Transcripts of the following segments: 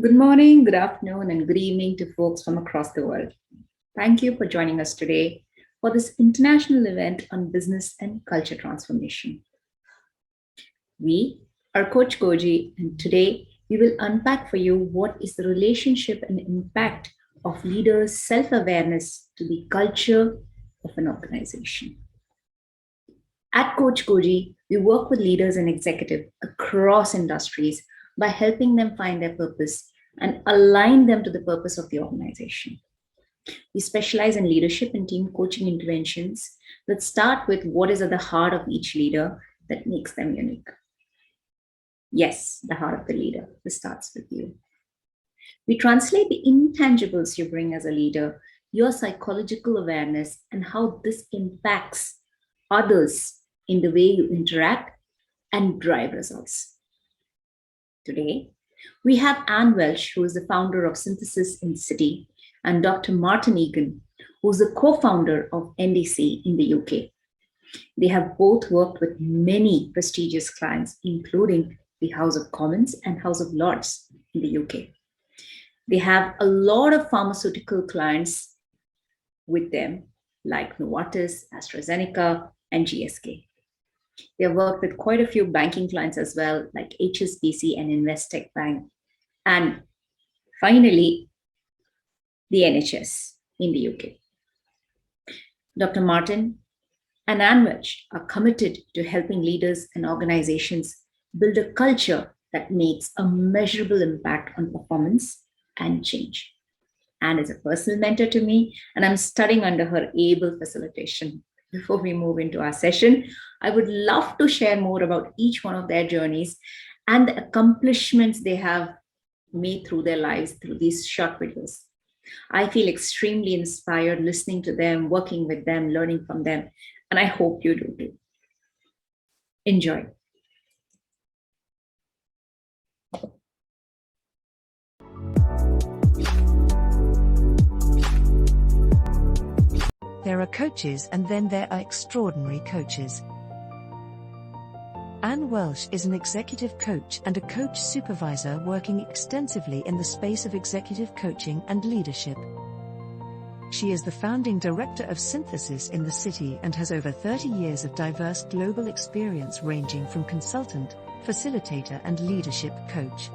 Good morning, good afternoon, and good evening to folks from across the world. Thank you for joining us today for this international event on business and culture transformation. We are Coach Koji, and today we will unpack for you what is the relationship and impact of leaders' self awareness to the culture of an organization. At Coach Koji, we work with leaders and executives across industries by helping them find their purpose and align them to the purpose of the organization. We specialize in leadership and team coaching interventions that start with what is at the heart of each leader that makes them unique. Yes, the heart of the leader. This starts with you. We translate the intangibles you bring as a leader, your psychological awareness, and how this impacts others in the way you interact and drive results. Today, we have Anne Welsh, who is the founder of Synthesis in City, and Dr. Martin Egan, who is the co-founder of NDC in the UK. They have both worked with many prestigious clients, including the House of Commons and House of Lords in the UK. They have a lot of pharmaceutical clients with them, like Novartis, AstraZeneca, and GSK. They have worked with quite a few banking clients as well, like HSBC and Investec Bank. And finally, the NHS in the UK. Dr. Martin and Anne Welch are committed to helping leaders and organizations build a culture that makes a measurable impact on performance and change. Anne is a personal mentor to me, and I'm studying under her able facilitation. Before we move into our session, I would love to share more about each one of their journeys and the accomplishments they have made through their lives through these short videos. I feel extremely inspired listening to them, working with them, learning from them, and I hope you do too. Enjoy. There are coaches and then there are extraordinary coaches. Anne Welsh is an executive coach and a coach supervisor working extensively in the space of executive coaching and leadership. She is the founding director of Synthesis in the City and has over 30 years of diverse global experience ranging from consultant, facilitator and leadership coach.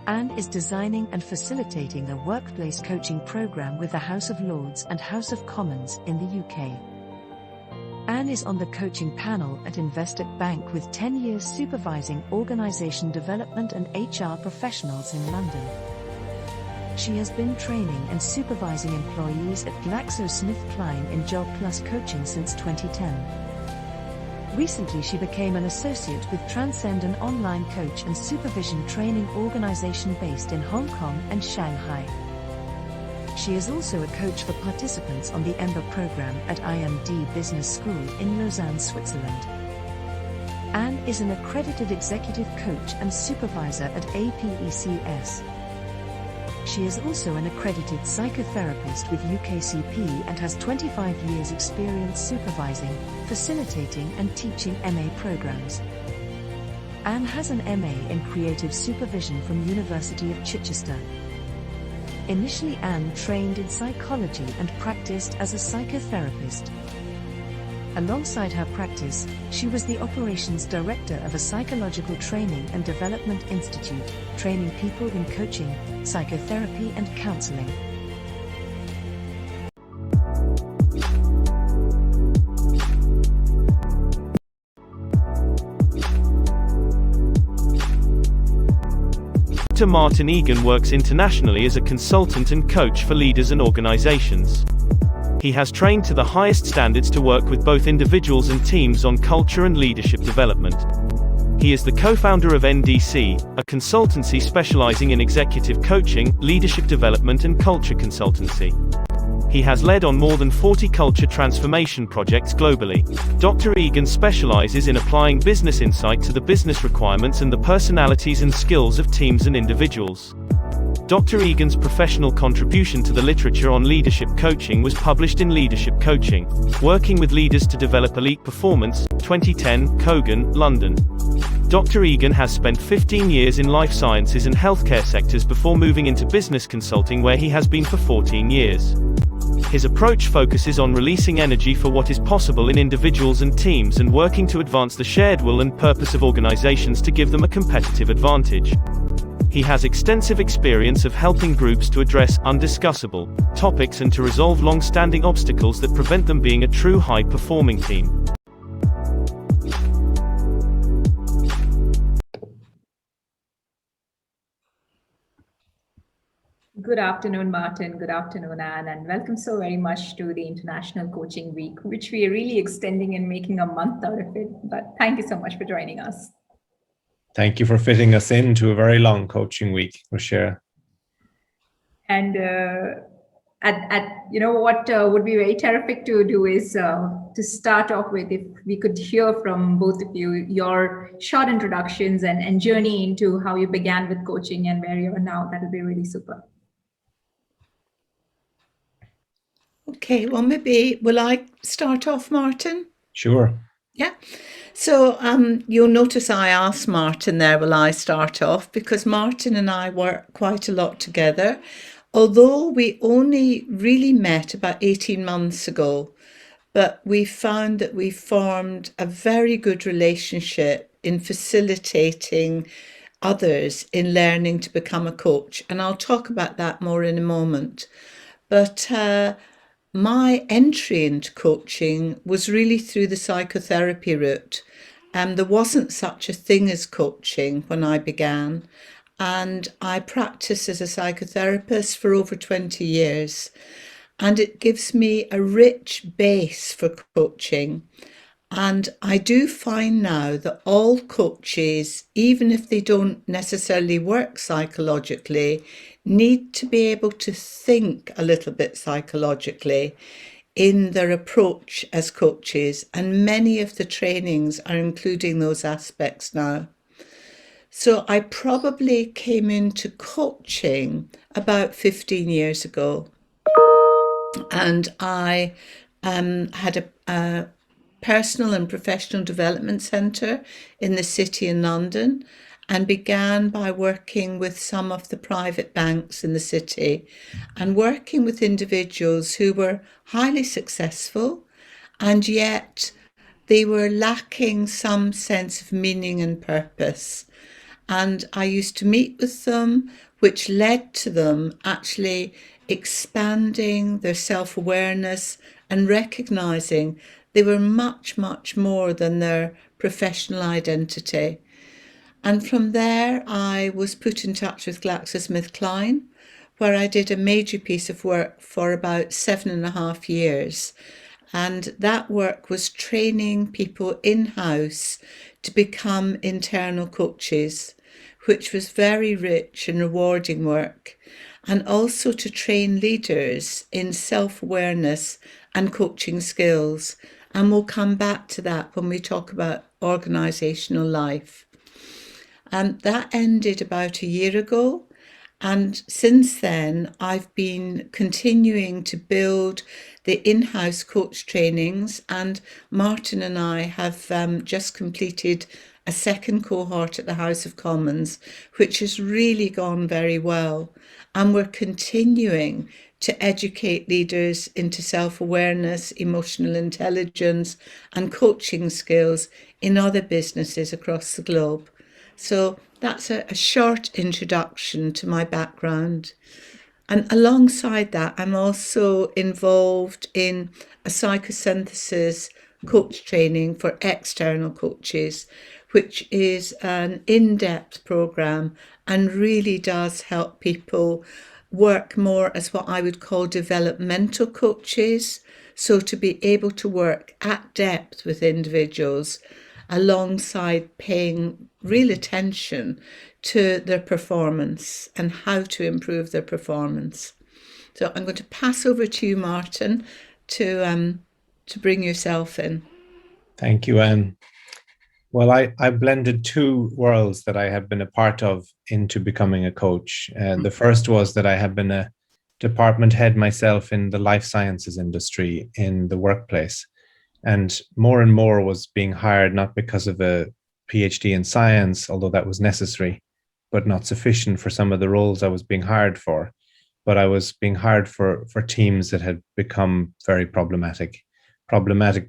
Anne is designing and facilitating a workplace coaching program with the House of Lords and House of Commons in the UK. Anne is on the coaching panel at Investec Bank with 10 years supervising organisation development and HR professionals in London. She has been training and supervising employees at GlaxoSmithKline in Job Plus Coaching since 2010. Recently she became an associate with Transcend, an online coach and supervision training organization based in Hong Kong and Shanghai. She is also a coach for participants on the EMBA program at IMD Business School in Lausanne, Switzerland. Anne is an accredited executive coach and supervisor at APECS. She is also an accredited psychotherapist with UKCP and has 25 years experience supervising, facilitating and teaching MA programs. Anne has an MA in Creative Supervision from University of Chichester. Initially Anne trained in psychology and practiced as a psychotherapist. Alongside her practice, she was the operations director of a psychological training and development institute, training people in coaching, psychotherapy and counseling. Dr. Martin Egan works internationally as a consultant and coach for leaders and organizations. He has trained to the highest standards to work with both individuals and teams on culture and leadership development. He is the co-founder of NDC, a consultancy specializing in executive coaching, leadership development and culture consultancy. He has led on more than 40 culture transformation projects globally. Dr. Egan specializes in applying business insight to the business requirements and the personalities and skills of teams and individuals. Dr. Egan's professional contribution to the literature on leadership coaching was published in Leadership Coaching, Working with Leaders to Develop Elite Performance, 2010, Kogan, London. Dr. Egan has spent 15 years in life sciences and healthcare sectors before moving into business consulting, where he has been for 14 years. His approach focuses on releasing energy for what is possible in individuals and teams and working to advance the shared will and purpose of organizations to give them a competitive advantage. He has extensive experience of helping groups to address undiscussable topics and to resolve long-standing obstacles that prevent them being a true high-performing team. Good afternoon, Martin. Good afternoon, Anne, and welcome so very much to the International Coaching Week, which we are really extending and making a month out of it. But thank you so much for joining us. Thank you for fitting us into a very long coaching week, Rochelle. And what would be very terrific to do is to start off with, if we could hear from both of you your short introductions and journey into how you began with coaching and where you are now. That would be really super. Okay, well, maybe will I start off, Martin? Sure. Yeah. So you'll notice I asked Martin there, will I start off? Because Martin and I work quite a lot together, although we only really met about 18 months ago. But we found that we formed a very good relationship in facilitating others in learning to become a coach. And I'll talk about that more in a moment. But my entry into coaching was really through the psychotherapy route. There wasn't such a thing as coaching when I began. And I practiced as a psychotherapist for over 20 years. And it gives me a rich base for coaching. And I do find now that all coaches, even if they don't necessarily work psychologically, need to be able to think a little bit psychologically in their approach as coaches. And many of the trainings are including those aspects now. So I probably came into coaching about 15 years ago. And I had a personal and professional development centre in the city in London, and began by working with some of the private banks in the city and working with individuals who were highly successful, and yet they were lacking some sense of meaning and purpose. And I used to meet with them, which led to them actually expanding their self-awareness and recognising they were much, much more than their professional identity. And from there, I was put in touch with GlaxoSmithKline, where I did a major piece of work for about 7.5 years. And that work was training people in-house to become internal coaches, which was very rich and rewarding work, and also to train leaders in self-awareness and coaching skills. And we'll come back to that when we talk about organisational life. That ended about a year ago. And since then, I've been continuing to build the in-house coach trainings. And Martin and I have just completed a second cohort at the House of Commons, which has really gone very well. And we're continuing to educate leaders into self-awareness, emotional intelligence, and coaching skills in other businesses across the globe. So that's a short introduction to my background. And alongside that, I'm also involved in a psychosynthesis coach training for external coaches, which is an in-depth program and really does help people work more as what I would call developmental coaches. So to be able to work at depth with individuals alongside paying real attention to their performance and how to improve their performance. So I'm going to pass over to you, Martin, to bring yourself in. Thank you, Anne. Well, I blended two worlds that I have been a part of into becoming a coach. The first was that I have been a department head myself in the life sciences industry in the workplace. And more was being hired not because of a PhD in science, although that was necessary, but not sufficient for some of the roles I was being hired for. But I was being hired for teams that had become very problematic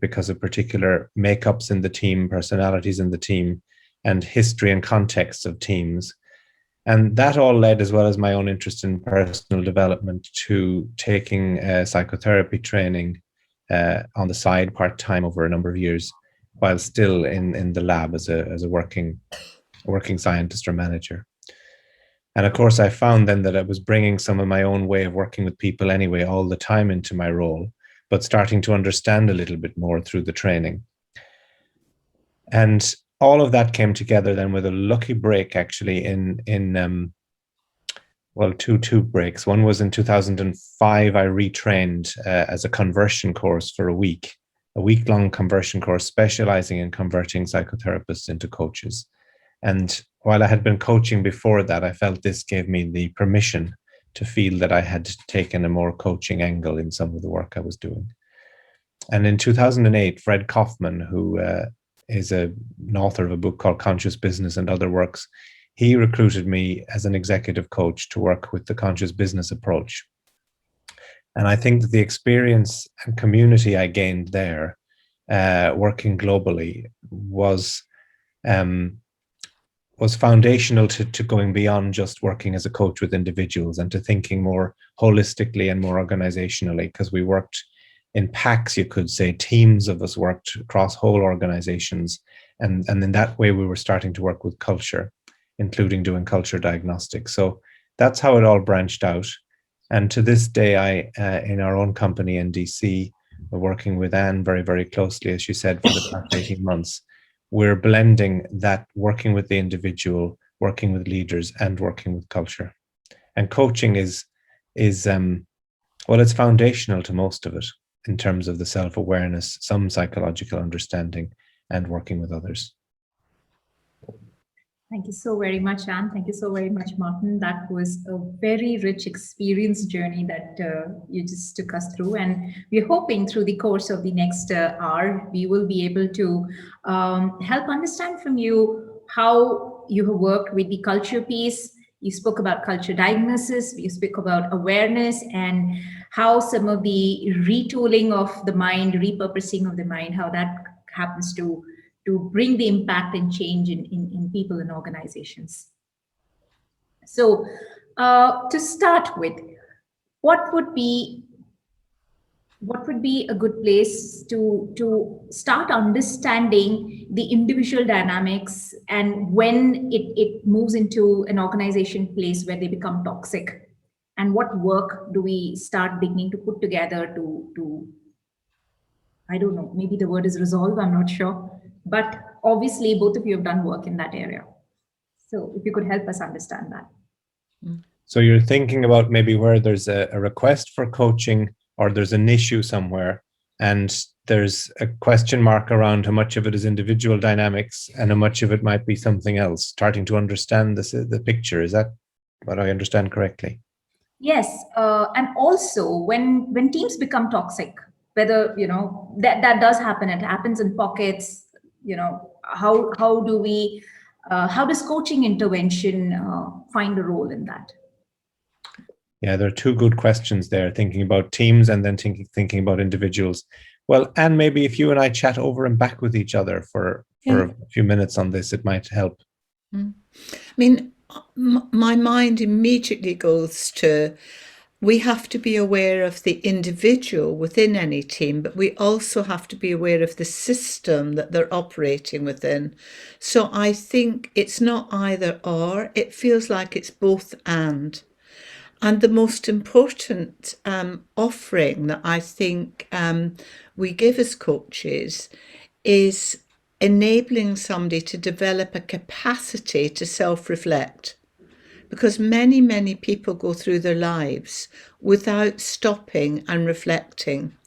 because of particular makeups in the team, personalities in the team, and history and context of teams. And that all led, as well as my own interest in personal development, to taking psychotherapy training on the side part-time over a number of years, while still in the lab as a working scientist or manager. And of course, I found then that I was bringing some of my own way of working with people anyway all the time into my role, but starting to understand a little bit more through the training. And all of that came together then with a lucky break, actually, two breaks. One was in 2005, I retrained as a conversion course for a week-long conversion course specializing in converting psychotherapists into coaches. And while I had been coaching before that, I felt this gave me the permission to feel that I had taken a more coaching angle in some of the work I was doing. And in 2008, Fred Kaufman, who is an author of a book called Conscious Business and Other Works, he recruited me as an executive coach to work with the conscious business approach. And I think that the experience and community I gained there, working globally, was foundational to going beyond just working as a coach with individuals and to thinking more holistically and more organizationally, because we worked in packs, you could say. Teams of us worked across whole organizations. And in that way, we were starting to work with culture, including doing culture diagnostics. So that's how it all branched out. And to this day, in our own company in DC, we're working with Anne very, very closely, as she said, for the past 18 months. We're blending that, working with the individual, working with leaders, and working with culture. And coaching is it's foundational to most of it in terms of the self-awareness, some psychological understanding, and working with others. Thank you so very much, Anne. Thank you so very much, Martin. That was a very rich experience journey that you just took us through. And we're hoping through the course of the next hour, we will be able to help understand from you how you have worked with the culture piece. You spoke about culture diagnosis, you spoke about awareness, and how some of the retooling of the mind, repurposing of the mind, how that happens to bring the impact and change in people and organizations. So to start with, what would be a good place to start understanding the individual dynamics, and when it moves into an organization place where they become toxic, and what work do we start beginning to put together to I don't know, maybe the word is resolve, I'm not sure. But obviously, both of you have done work in that area. So if you could help us understand that. So you're thinking about maybe where there's a request for coaching, or there's an issue somewhere, and there's a question mark around how much of it is individual dynamics and how much of it might be something else, starting to understand the picture. Is that what I understand correctly? Yes. And also, when teams become toxic, whether, that does happen, it happens in pockets. How does coaching intervention find a role in that? Yeah, there are two good questions there, thinking about teams and then thinking about individuals. Well, Anne, maybe if you and I chat over and back with each other for a few minutes on this, it might help. I mean, my mind immediately goes to, we have to be aware of the individual within any team, but we also have to be aware of the system that they're operating within. So I think it's not either or, it feels like it's both and. And the most important offering that I think we give as coaches is enabling somebody to develop a capacity to self-reflect. Because many, many people go through their lives without stopping and reflecting.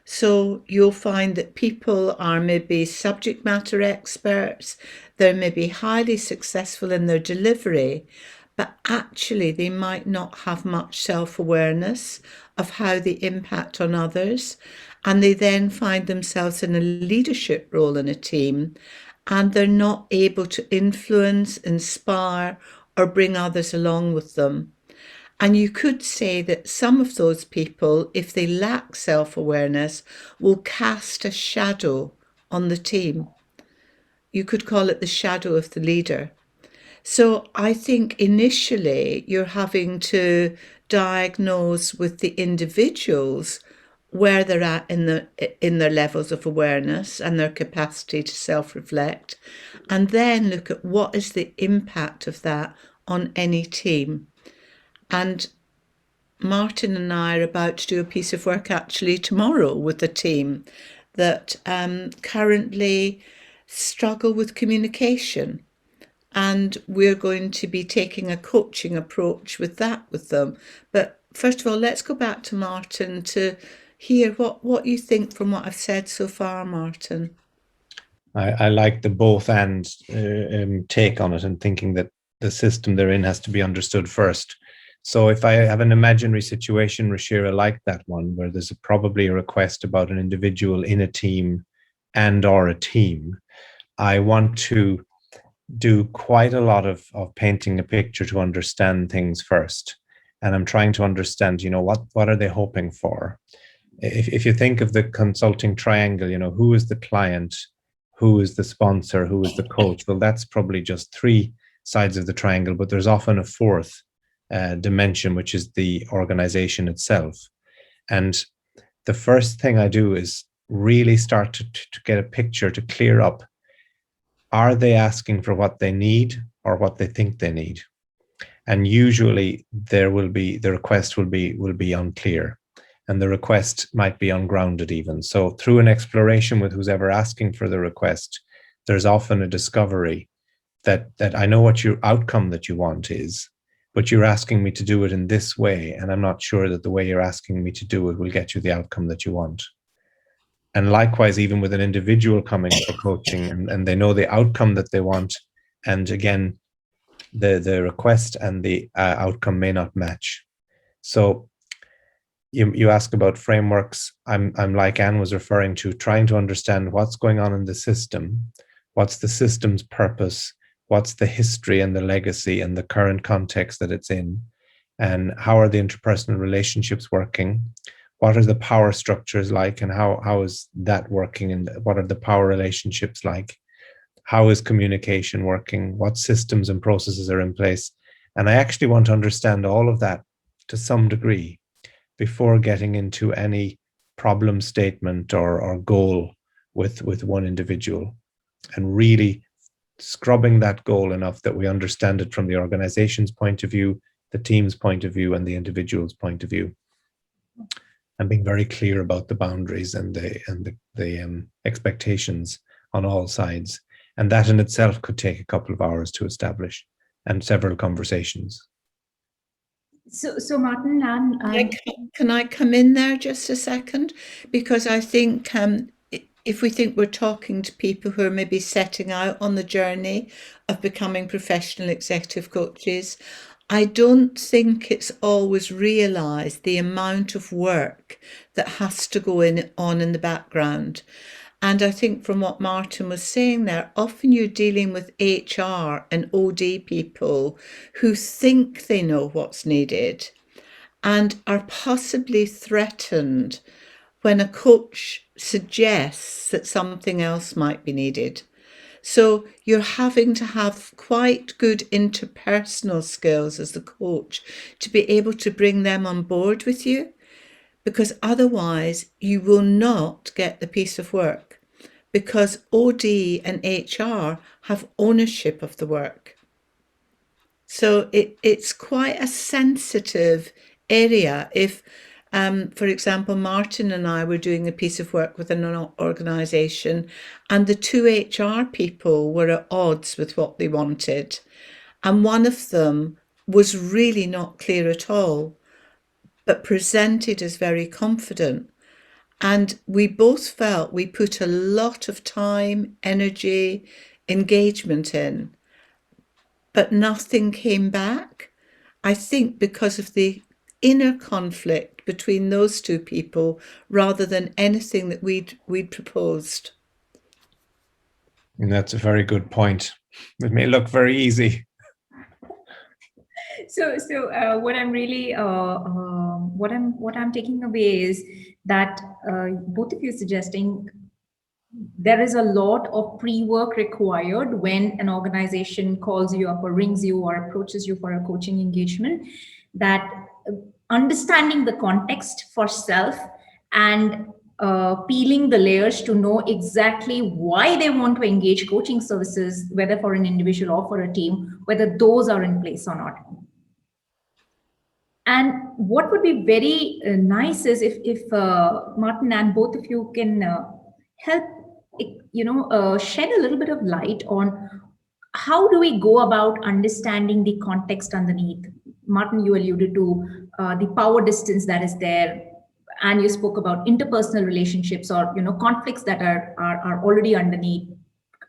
So you'll find that people are maybe subject matter experts, they're maybe highly successful in their delivery, but actually they might not have much self-awareness of how they impact on others. And they then find themselves in a leadership role in a team, and they're not able to influence, inspire, or bring others along with them. And you could say that some of those people, if they lack self-awareness, will cast a shadow on the team. You could call it the shadow of the leader. So I think initially you're having to diagnose with the individuals where they're at in their levels of awareness and their capacity to self-reflect, and then look at what is the impact of that on any team. And Martin and I are about to do a piece of work actually tomorrow with a team that currently struggle with communication. And we're going to be taking a coaching approach with them. But first of all, let's go back to Martin to hear what you think from what I've said so far, Martin. I like the both and take on it, and thinking that the system they're in has to be understood first. So if I have an imaginary situation, Rashira, like that one, where there's probably a request about an individual in a team and or a team, I want to do quite a lot of painting a picture to understand things first. And I'm trying to understand, what are they hoping for? If you think of the consulting triangle, who is the client, who is the sponsor, who is the coach? Well, that's probably just three sides of the triangle, but there's often a fourth dimension, which is the organization itself. And the first thing I do is really start to get a picture, to clear up, are they asking for what they need or what they think they need? And usually the request will be unclear, and the request might be ungrounded even. So through an exploration with who's ever asking for the request, there's often a discovery that I know what your outcome that you want is, but you're asking me to do it in this way, and I'm not sure that the way you're asking me to do it will get you the outcome that you want. And likewise, even with an individual coming for coaching, and they know the outcome that they want, and again, the request and the outcome may not match. So you ask about frameworks. I'm like Anne was referring to, trying to understand what's going on in the system, what's the system's purpose, what's the history and the legacy and the current context that it's in, and how are the interpersonal relationships working, what are the power structures like, and how is that working, and what are the power relationships like, how is communication working, what systems and processes are in place. And I actually want to understand all of that to some degree before getting into any problem statement or goal with one individual, and really scrubbing that goal enough that we understand it from the organization's point of view, the team's point of view, and the individual's point of view, and being very clear about the boundaries and the expectations on all sides. And that in itself could take a couple of hours to establish, and several conversations. So Martin, can I come in there just a second? Because I think if we think we're talking to people who are maybe setting out on the journey of becoming professional executive coaches, I don't think it's always realised the amount of work that has to go on in the background. And I think from what Martin was saying there, often you're dealing with HR and OD people who think they know what's needed and are possibly threatened when a coach suggests that something else might be needed. So you're having to have quite good interpersonal skills as the coach to be able to bring them on board with you, because otherwise you will not get the piece of work, because OD and HR have ownership of the work. So it's quite a sensitive area. If, for example, Martin and I were doing a piece of work with an organisation, and the two HR people were at odds with what they wanted, and one of them was really not clear at all, but presented as very confident. And we both felt we put a lot of time, energy, engagement in, but nothing came back. I think because of the inner conflict between those two people rather than anything that we'd proposed. And that's a very good point. It may look very easy. So what I'm really what I'm taking away is that both of you suggesting there is a lot of pre-work required when an organization calls you up or rings you or approaches you for a coaching engagement, that understanding the context for self and peeling the layers to know exactly why they want to engage coaching services, whether for an individual or for a team, whether those are in place or not. And what would be very nice is if Martin and both of you can help, shed a little bit of light on how do we go about understanding the context underneath. Martin, you alluded to the power distance that is there, and you spoke about interpersonal relationships or conflicts that are already underneath,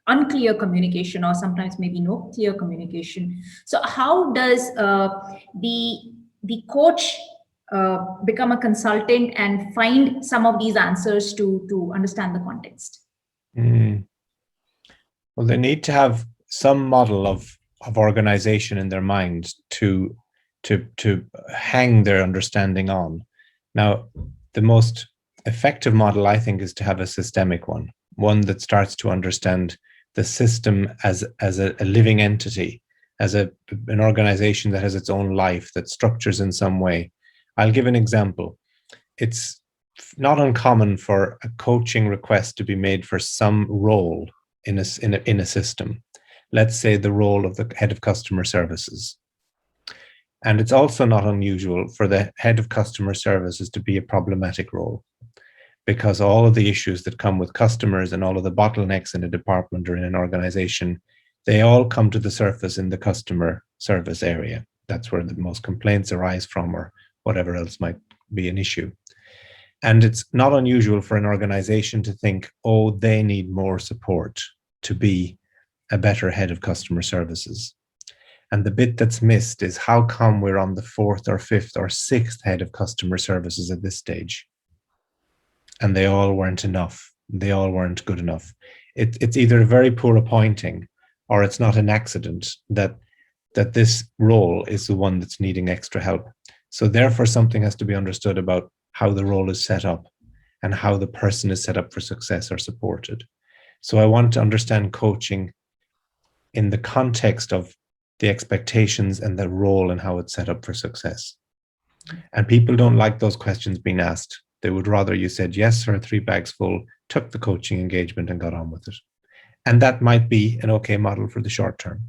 unclear communication or sometimes maybe no clear communication. So how does the coach become a consultant and find some of these answers to understand the context? Well, they need to have some model of organization in their mind to hang their understanding on. Now, the most effective model, I think, is to have a systemic one that starts to understand the system as a living entity, as an organization that has its own life, that structures in some way. I'll give an example. It's not uncommon for a coaching request to be made for some role in a system. Let's say the role of the head of customer services. And it's also not unusual for the head of customer services to be a problematic role, because all of the issues that come with customers and all of the bottlenecks in a department or in an organization, they all come to the surface in the customer service area. That's where the most complaints arise from, or whatever else might be an issue. And it's not unusual for an organization to think, oh, they need more support to be a better head of customer services. And the bit that's missed is how come we're on the 4th or 5th or 6th head of customer services at this stage? And they all weren't enough. They all weren't good enough. It's either a very poor appointing, or it's not an accident that this role is the one that's needing extra help. So therefore, something has to be understood about how the role is set up and how the person is set up for success or supported. So I want to understand coaching in the context of the expectations and the role and how it's set up for success. And people don't like those questions being asked. They would rather you said yes sir, 3 bags full, took the coaching engagement and got on with it. And that might be an okay model for the short term.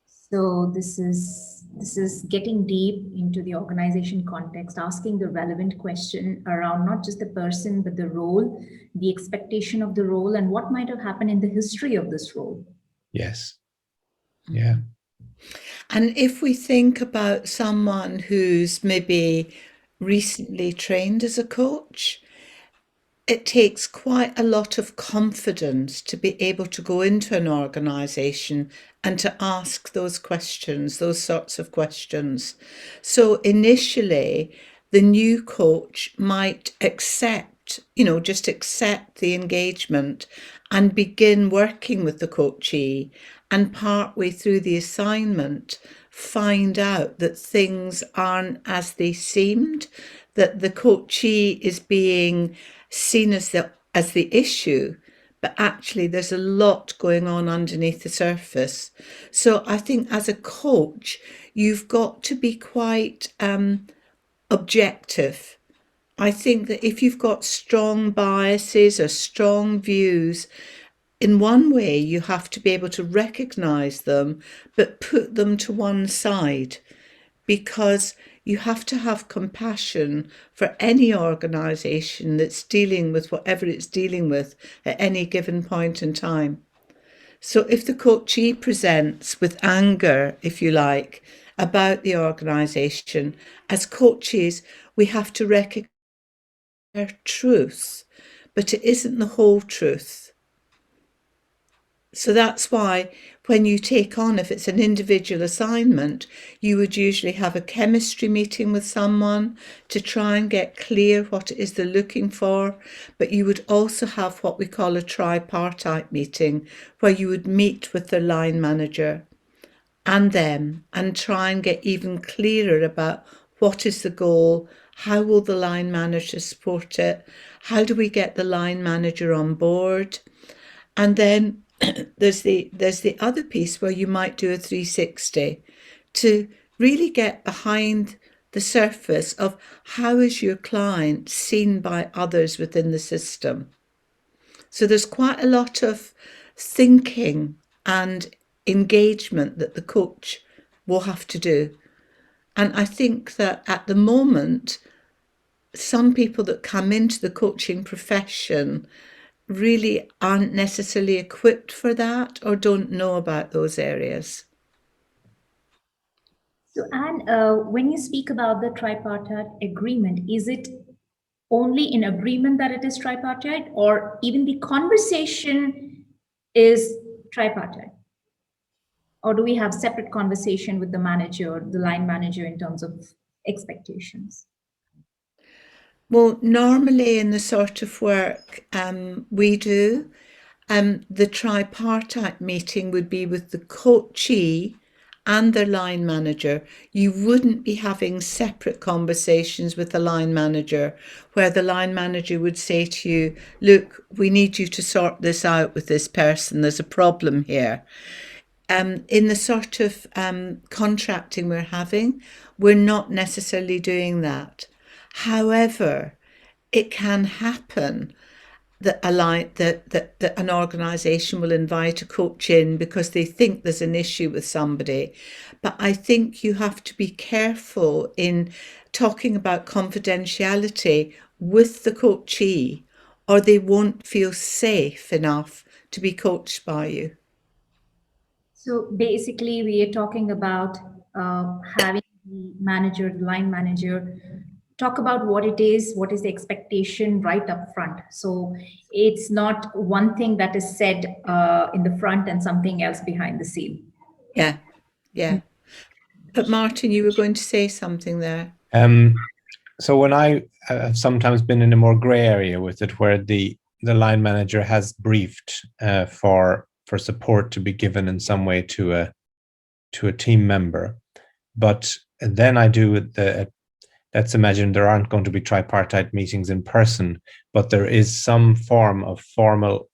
So this is getting deep into the organization context, asking the relevant question around not just the person, but the role, the expectation of the role, and what might have happened in the history of this role. Yes. Yeah. And if we think about someone who's maybe recently trained as a coach, it takes quite a lot of confidence to be able to go into an organization and to ask those questions, those sorts of questions. So initially, the new coach might accept, just accept the engagement and begin working with the coachee, and partway through the assignment, find out that things aren't as they seemed, that the coachee is being seen as the issue, but actually there's a lot going on underneath the surface. So I think as a coach, you've got to be quite objective. I think that if you've got strong biases or strong views, in one way you have to be able to recognize them, but put them to one side, because you have to have compassion for any organisation that's dealing with whatever it's dealing with at any given point in time. So if the coachee presents with anger, if you like, about the organisation, as coaches, we have to recognise their truth, but it isn't the whole truth. So that's why when you take on, if it's an individual assignment, you would usually have a chemistry meeting with someone to try and get clear what it is they're looking for. But you would also have what we call a tripartite meeting, where you would meet with the line manager and them and try and get even clearer about what is the goal, how will the line manager support it, how do we get the line manager on board. And then there's the other piece where you might do a 360 to really get behind the surface of how is your client seen by others within the system. So there's quite a lot of thinking and engagement that the coach will have to do. And I think that at the moment, some people that come into the coaching profession really aren't necessarily equipped for that or don't know about those areas. So, Anne, when you speak about the tripartite agreement, is it only in agreement that it is tripartite, or even the conversation is tripartite? Or do we have separate conversation with the manager, the line manager, in terms of expectations? Well, normally in the sort of work we do, the tripartite meeting would be with the coachee and the line manager. You wouldn't be having separate conversations with the line manager where the line manager would say to you, look, we need you to sort this out with this person. There's a problem here. In the sort of contracting we're having, we're not necessarily doing that. However, it can happen that an organisation will invite a coach in because they think there's an issue with somebody. But I think you have to be careful in talking about confidentiality with the coachee, or they won't feel safe enough to be coached by you. So basically, we are talking about having the manager, the line manager, talk about what it is, what is the expectation right up front. So it's not one thing that is said in the front and something else behind the scene. Yeah. But Martin, you were going to say something there. So when I have sometimes been in a more gray area with it, where the line manager has briefed for support to be given in some way to a team member, but then I do let's imagine there aren't going to be tripartite meetings in person, but there is some form of formal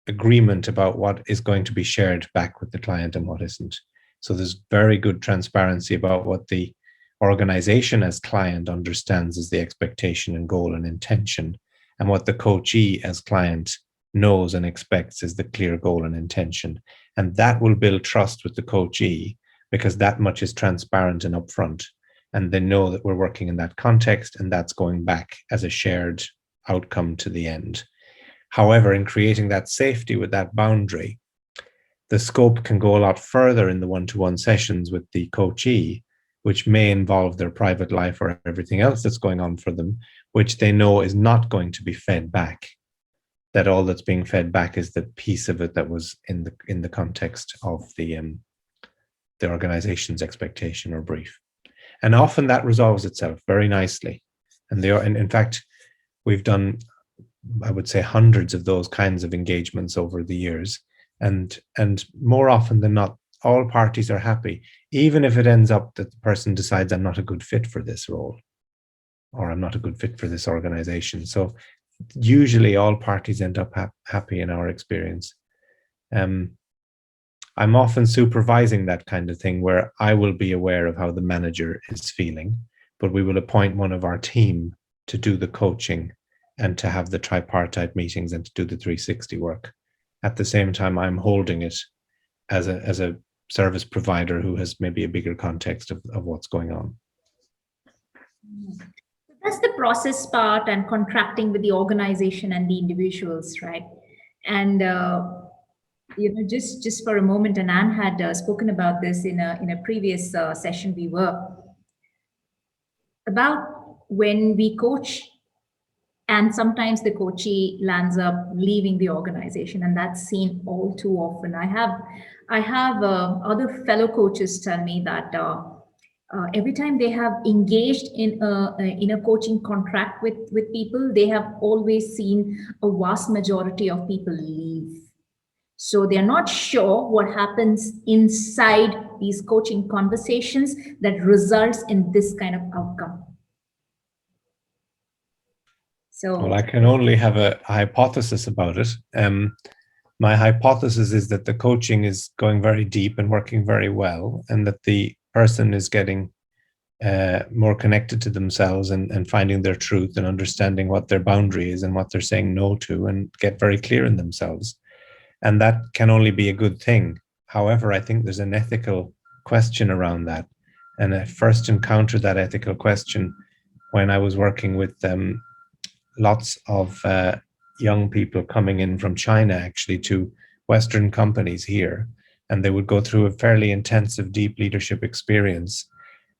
agreement about what is going to be shared back with the client and what isn't. So there's very good transparency about what the organization as client understands as the expectation and goal and intention, and what the coachee as client knows and expects is the clear goal and intention. And that will build trust with the coachee because that much is transparent and upfront. And they know that we're working in that context and that's going back as a shared outcome to the end. However, in creating that safety with that boundary, the scope can go a lot further in the one-to-one sessions with the coachee, which may involve their private life or everything else that's going on for them, which they know is not going to be fed back. That all that's being fed back is the piece of it that was in the context of the organization's expectation or brief. And often that resolves itself very nicely. And in fact, we've done, I would say, hundreds of those kinds of engagements over the years. And more often than not, all parties are happy, even if it ends up that the person decides I'm not a good fit for this role, or I'm not a good fit for this organization. So usually all parties end up happy in our experience. I'm often supervising that kind of thing where I will be aware of how the manager is feeling, but we will appoint one of our team to do the coaching and to have the tripartite meetings and to do the 360 work. At the same time, I'm holding it as a service provider who has maybe a bigger context of what's going on. That's the process part and contracting with the organization and the individuals, right? And just for a moment, and Anne had spoken about this in a previous session we were about when we coach And sometimes the coachee lands up leaving the organization, and that's seen all too often. I have other fellow coaches tell me that every time they have engaged in a coaching contract with people, they have always seen a vast majority of people leave. So they're not sure what happens inside these coaching conversations that results in this kind of outcome. Well, I So can only have a hypothesis about it. My hypothesis is that the coaching is going very deep and working very well, and that the person is getting more connected to themselves and finding their truth and understanding what their boundary is and what they're saying no to, and get very clear in themselves. And that can only be a good thing. However, I think there's an ethical question around that. And I first encountered that ethical question when I was working with lots of young people coming in from China, actually, to Western companies here. And they would go through a fairly intensive, deep leadership experience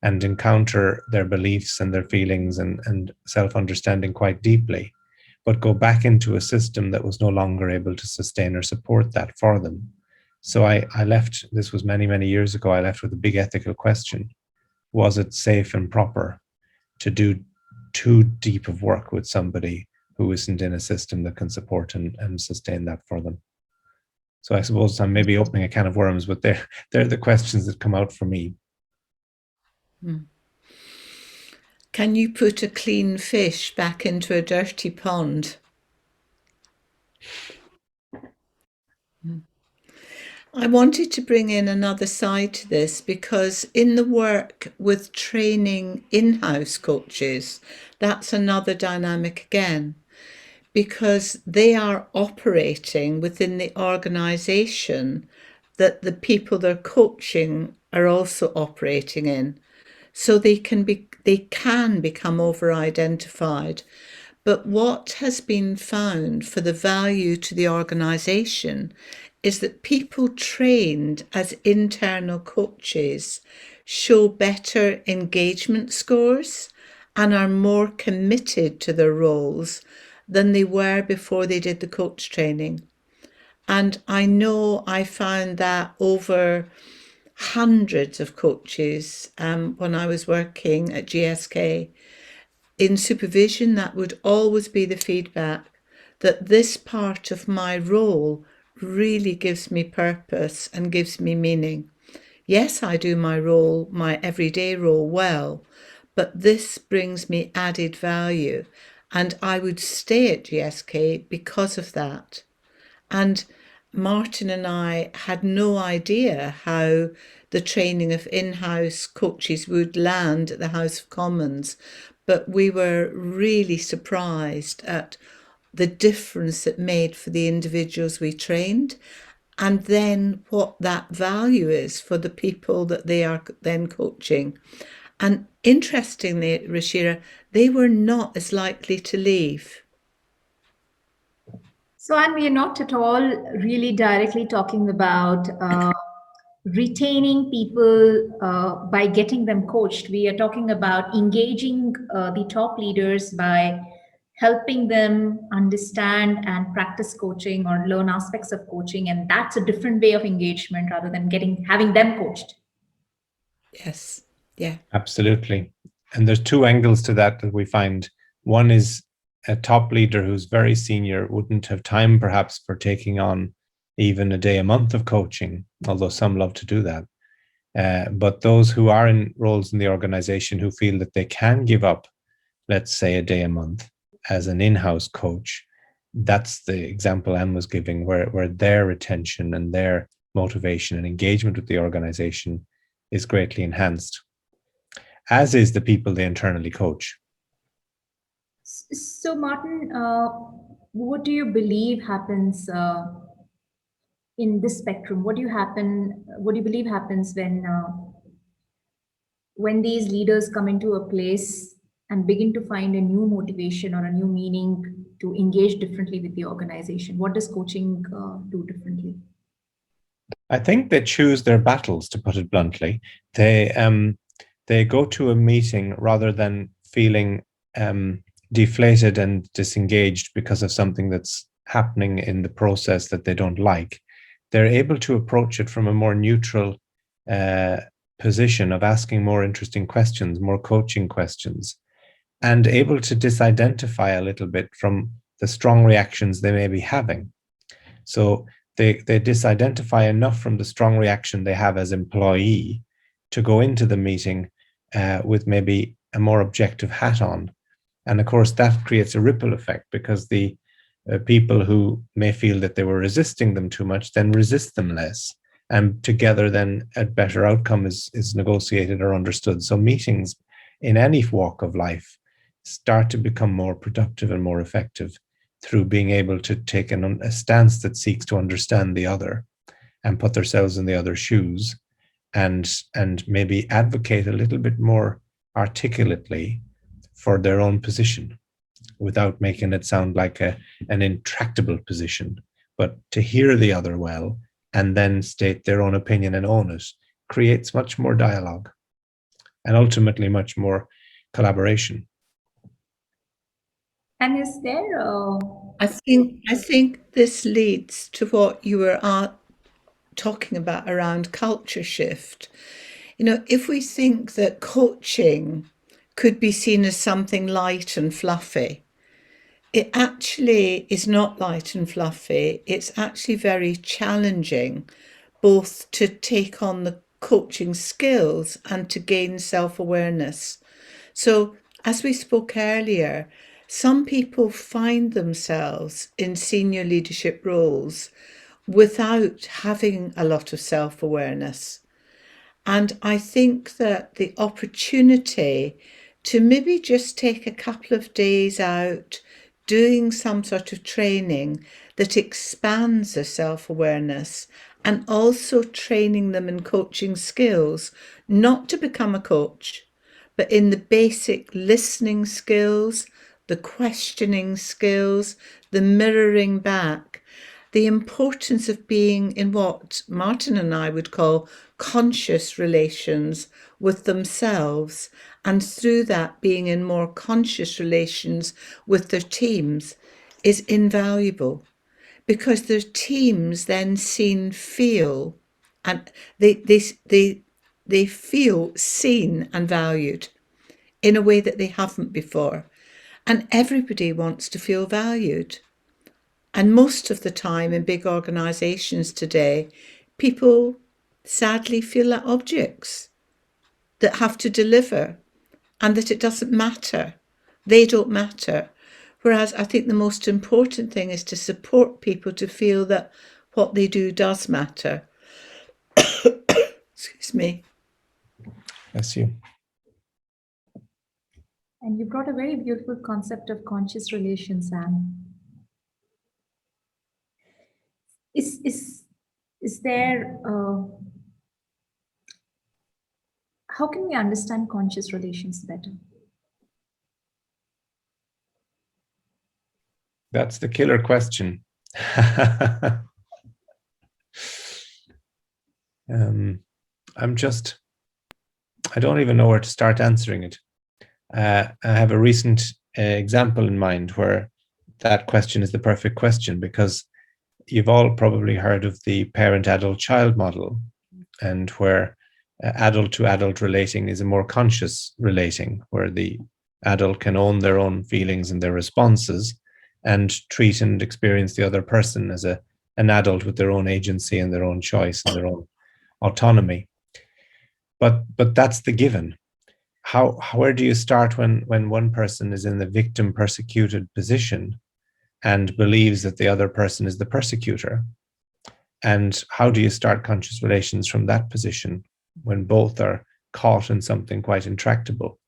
and encounter their beliefs and their feelings and self-understanding quite deeply, but go back into a system that was no longer able to sustain or support that for them. So I left, this was many, many years ago, I left with a big ethical question. Was it safe and proper to do too deep of work with somebody who isn't in a system that can support and sustain that for them? So I suppose I'm maybe opening a can of worms, but they're the questions that come out for me. Can you put a clean fish back into a dirty pond? I wanted to bring in another side to this because in the work with training in-house coaches, that's another dynamic again, because they are operating within the organization that the people they're coaching are also operating in. So they can become over-identified. But what has been found for the value to the organisation is that people trained as internal coaches show better engagement scores and are more committed to their roles than they were before they did the coach training. And I know I found that over hundreds of coaches when I was working at GSK. In supervision, that would always be the feedback, that this part of my role really gives me purpose and gives me meaning. Yes, I do my role, my everyday role well, but this brings me added value, and I would stay at GSK because of that. And Martin and I had no idea how the training of in-house coaches would land at the House of Commons, but we were really surprised at the difference it made for the individuals we trained, and then what that value is for the people that they are then coaching. And interestingly, Rashira, they were not as likely to leave. So, and we are not at all really directly talking about retaining people by getting them coached. We are talking about engaging the top leaders by helping them understand and practice coaching or learn aspects of coaching. And that's a different way of engagement rather than having them coached. Yes. Yeah. Absolutely. And there's two angles to that we find. One is a top leader who's very senior wouldn't have time perhaps for taking on even a day a month of coaching, although some love to do that. But those who are in roles in the organization who feel that they can give up, let's say, a day a month as an in-house coach, that's the example Anne was giving, where their retention and their motivation and engagement with the organization is greatly enhanced, as is the people they internally coach. So, Martin, what do you believe happens in this spectrum? What do you believe happens when these leaders come into a place and begin to find a new motivation or a new meaning to engage differently with the organization? What does coaching do differently? I think they choose their battles, to put it bluntly. They go to a meeting rather than feeling deflated and disengaged because of something that's happening in the process that they don't like, they're able to approach it from a more neutral position of asking more interesting questions, more coaching questions, and able to disidentify a little bit from the strong reactions they may be having. So they disidentify enough from the strong reaction they have as employee to go into the meeting with maybe a more objective hat on. And of course, that creates a ripple effect, because the people who may feel that they were resisting them too much then resist them less. And together then a better outcome is negotiated or understood. So meetings in any walk of life start to become more productive and more effective through being able to take a stance that seeks to understand the other and put themselves in the other's shoes, and maybe advocate a little bit more articulately for their own position without making it sound like an intractable position, but to hear the other well and then state their own opinion and own it creates much more dialogue and ultimately much more collaboration. And is there I think this leads to what you were talking about around culture shift. You know, if we think that coaching could be seen as something light and fluffy, it actually is not light and fluffy. It's actually very challenging, both to take on the coaching skills and to gain self-awareness. So, as we spoke earlier, some people find themselves in senior leadership roles without having a lot of self-awareness. And I think that the opportunity to maybe just take a couple of days out doing some sort of training that expands their self-awareness, and also training them in coaching skills, not to become a coach, but in the basic listening skills, the questioning skills, the mirroring back, the importance of being in what Martin and I would call conscious relations with themselves, and through that being in more conscious relations with their teams is invaluable, because their teams then feel and they feel seen and valued in a way that they haven't before. And everybody wants to feel valued. And most of the time in big organisations today, people sadly feel like objects that have to deliver, and that it doesn't matter. They don't matter. Whereas I think the most important thing is to support people to feel that what they do does matter. Excuse me. Bless you. And you brought a very beautiful concept of conscious relations, Sam. Is there, how can we understand conscious relations better? That's the killer question. I don't even know where to start answering it. I have a recent example in mind where that question is the perfect question, because you've all probably heard of the parent-adult-child model, and where adult-to-adult relating is a more conscious relating, where the adult can own their own feelings and their responses and treat and experience the other person as an adult with their own agency and their own choice and their own autonomy. But that's the given. Where do you start when one person is in the victim persecuted position and believes that the other person is the persecutor? And how do you start conscious relations from that position when both are caught in something quite intractable?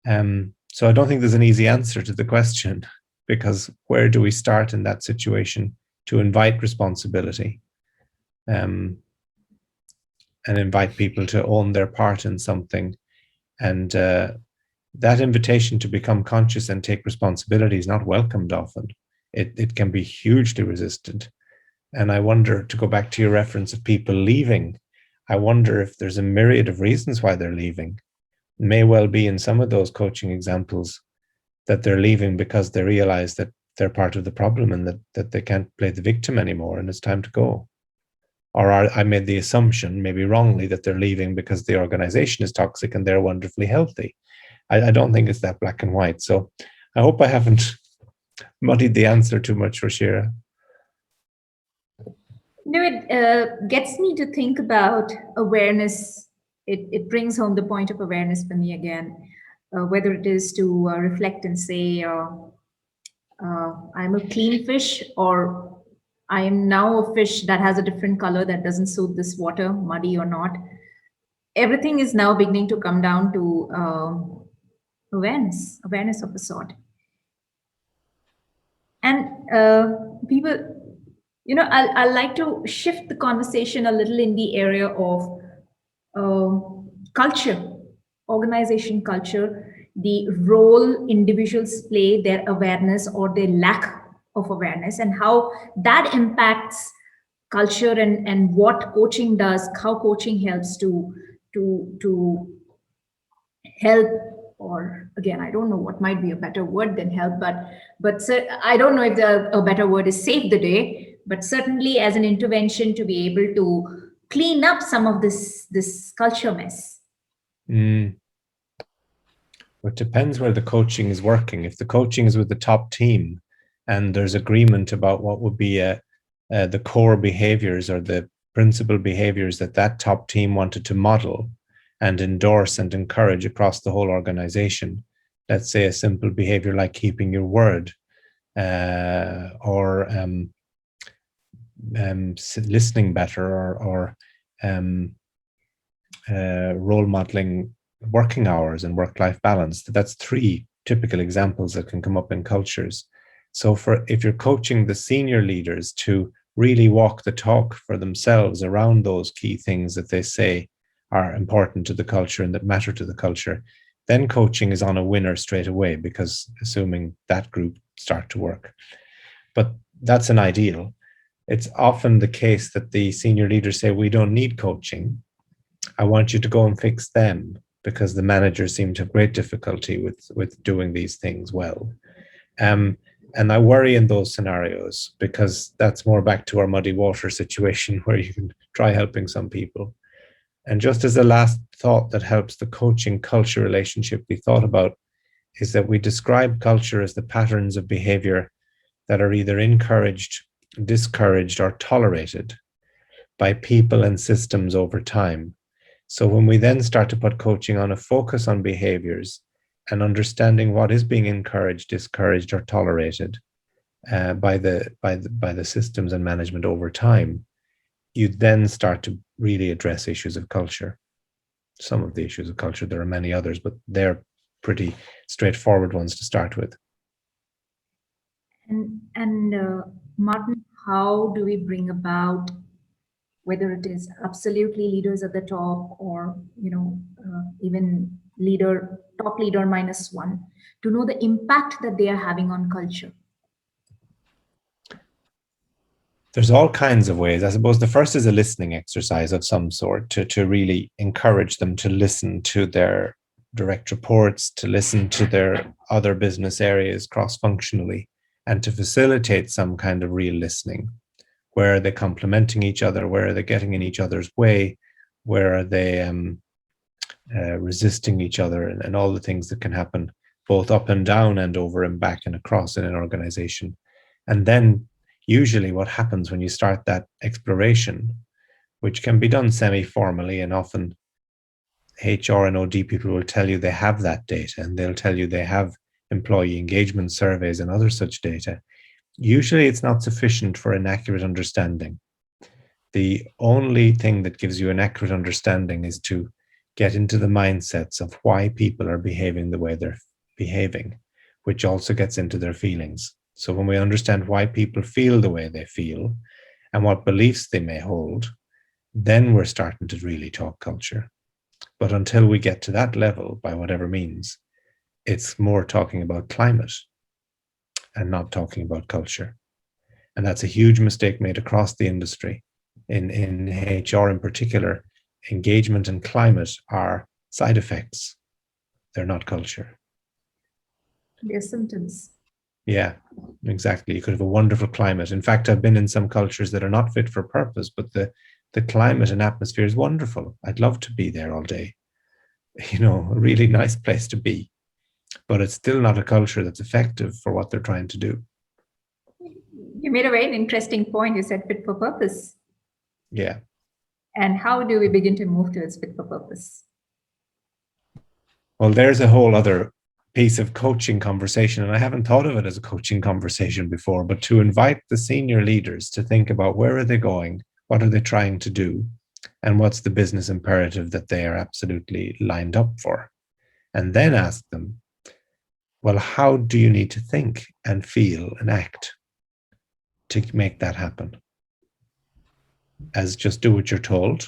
So I don't think there's an easy answer to the question, because where do we start in that situation to invite responsibility and invite people to own their part in something? And that invitation to become conscious and take responsibility is not welcomed often. It can be hugely resisted. And I wonder, to go back to your reference of people leaving, I wonder if there's a myriad of reasons why they're leaving. It may well be in some of those coaching examples that they're leaving because they realize that they're part of the problem and that they can't play the victim anymore and it's time to go. Or I made the assumption, maybe wrongly, that they're leaving because the organization is toxic and they're wonderfully healthy. I don't think it's that black and white. So I hope I haven't muddied the answer too much, Rashira. No, it gets me to think about awareness. It brings home the point of awareness for me again, whether it is to reflect and say, I'm a clean fish, or I am now a fish that has a different color that doesn't suit this water, muddy or not. Everything is now beginning to come down to awareness of a sort. And people, I like to shift the conversation a little in the area of culture, organization culture, the role individuals play, their awareness or their lack of awareness, and how that impacts culture, and what coaching does, how coaching helps to help. Or again, I don't know what might be a better word than help, but I don't know if a better word is save the day, but certainly as an intervention to be able to clean up some of this culture mess. It depends where the coaching is working. If the coaching is with the top team and there's agreement about what would be the core behaviors or the principal behaviors that top team wanted to model and endorse and encourage across the whole organization, let's say a simple behavior like keeping your word, or listening better, or role modeling working hours and work-life balance. That's 3 typical examples that can come up in cultures. So if you're coaching the senior leaders to really walk the talk for themselves around those key things that they say are important to the culture and that matter to the culture, then coaching is on a winner straight away, because assuming that group start to work. But that's an ideal. It's often the case that the senior leaders say, we don't need coaching. I want you to go and fix them, because the managers seem to have great difficulty with doing these things well. And I worry in those scenarios, because that's more back to our muddy water situation where you can try helping some people. And just as a last thought that helps the coaching culture relationship be thought about, is that we describe culture as the patterns of behavior that are either encouraged, discouraged, or tolerated by people and systems over time. So when we then start to put coaching on a focus on behaviors and understanding what is being encouraged, discouraged, or tolerated by the systems and management over time, you then start to really address issues of culture. Some of the issues of culture, there are many others, but they're pretty straightforward ones to start with. And Martin, how do we bring about, whether it is absolutely leaders at the top, or even top leader -1, to know the impact that they are having on culture? There's all kinds of ways. I suppose the first is a listening exercise of some sort to really encourage them to listen to their direct reports, to listen to their other business areas cross-functionally, and to facilitate some kind of real listening. Where are they complementing each other? Where are they getting in each other's way? Where are they resisting each other? And all the things that can happen both up and down and over and back and across in an organization. And then usually what happens when you start that exploration, which can be done semi-formally, and often HR and OD people will tell you they have that data, and they'll tell you they have employee engagement surveys and other such data. Usually it's not sufficient for an accurate understanding. The only thing that gives you an accurate understanding is to get into the mindsets of why people are behaving the way they're behaving, which also gets into their feelings. So when we understand why people feel the way they feel and what beliefs they may hold, then we're starting to really talk culture. But until we get to that level, by whatever means, it's more talking about climate and not talking about culture. And that's a huge mistake made across the industry. In HR in particular, engagement and climate are side effects. They're not culture. Their symptoms. Yeah, exactly. You could have a wonderful climate. In fact, I've been in some cultures that are not fit for purpose, but the climate and atmosphere is wonderful. I'd love to be there all day. You know, a really nice place to be. But it's still not a culture that's effective for what they're trying to do. You made a very interesting point. You said fit for purpose. Yeah. And how do we begin to move towards fit for purpose? Well, there's a whole other piece of coaching conversation, and I haven't thought of it as a coaching conversation before, but to invite the senior leaders to think about where are they going, what are they trying to do, and what's the business imperative that they are absolutely lined up for. And then ask them, well, how do you need to think and feel and act to make that happen? As just do what you're told,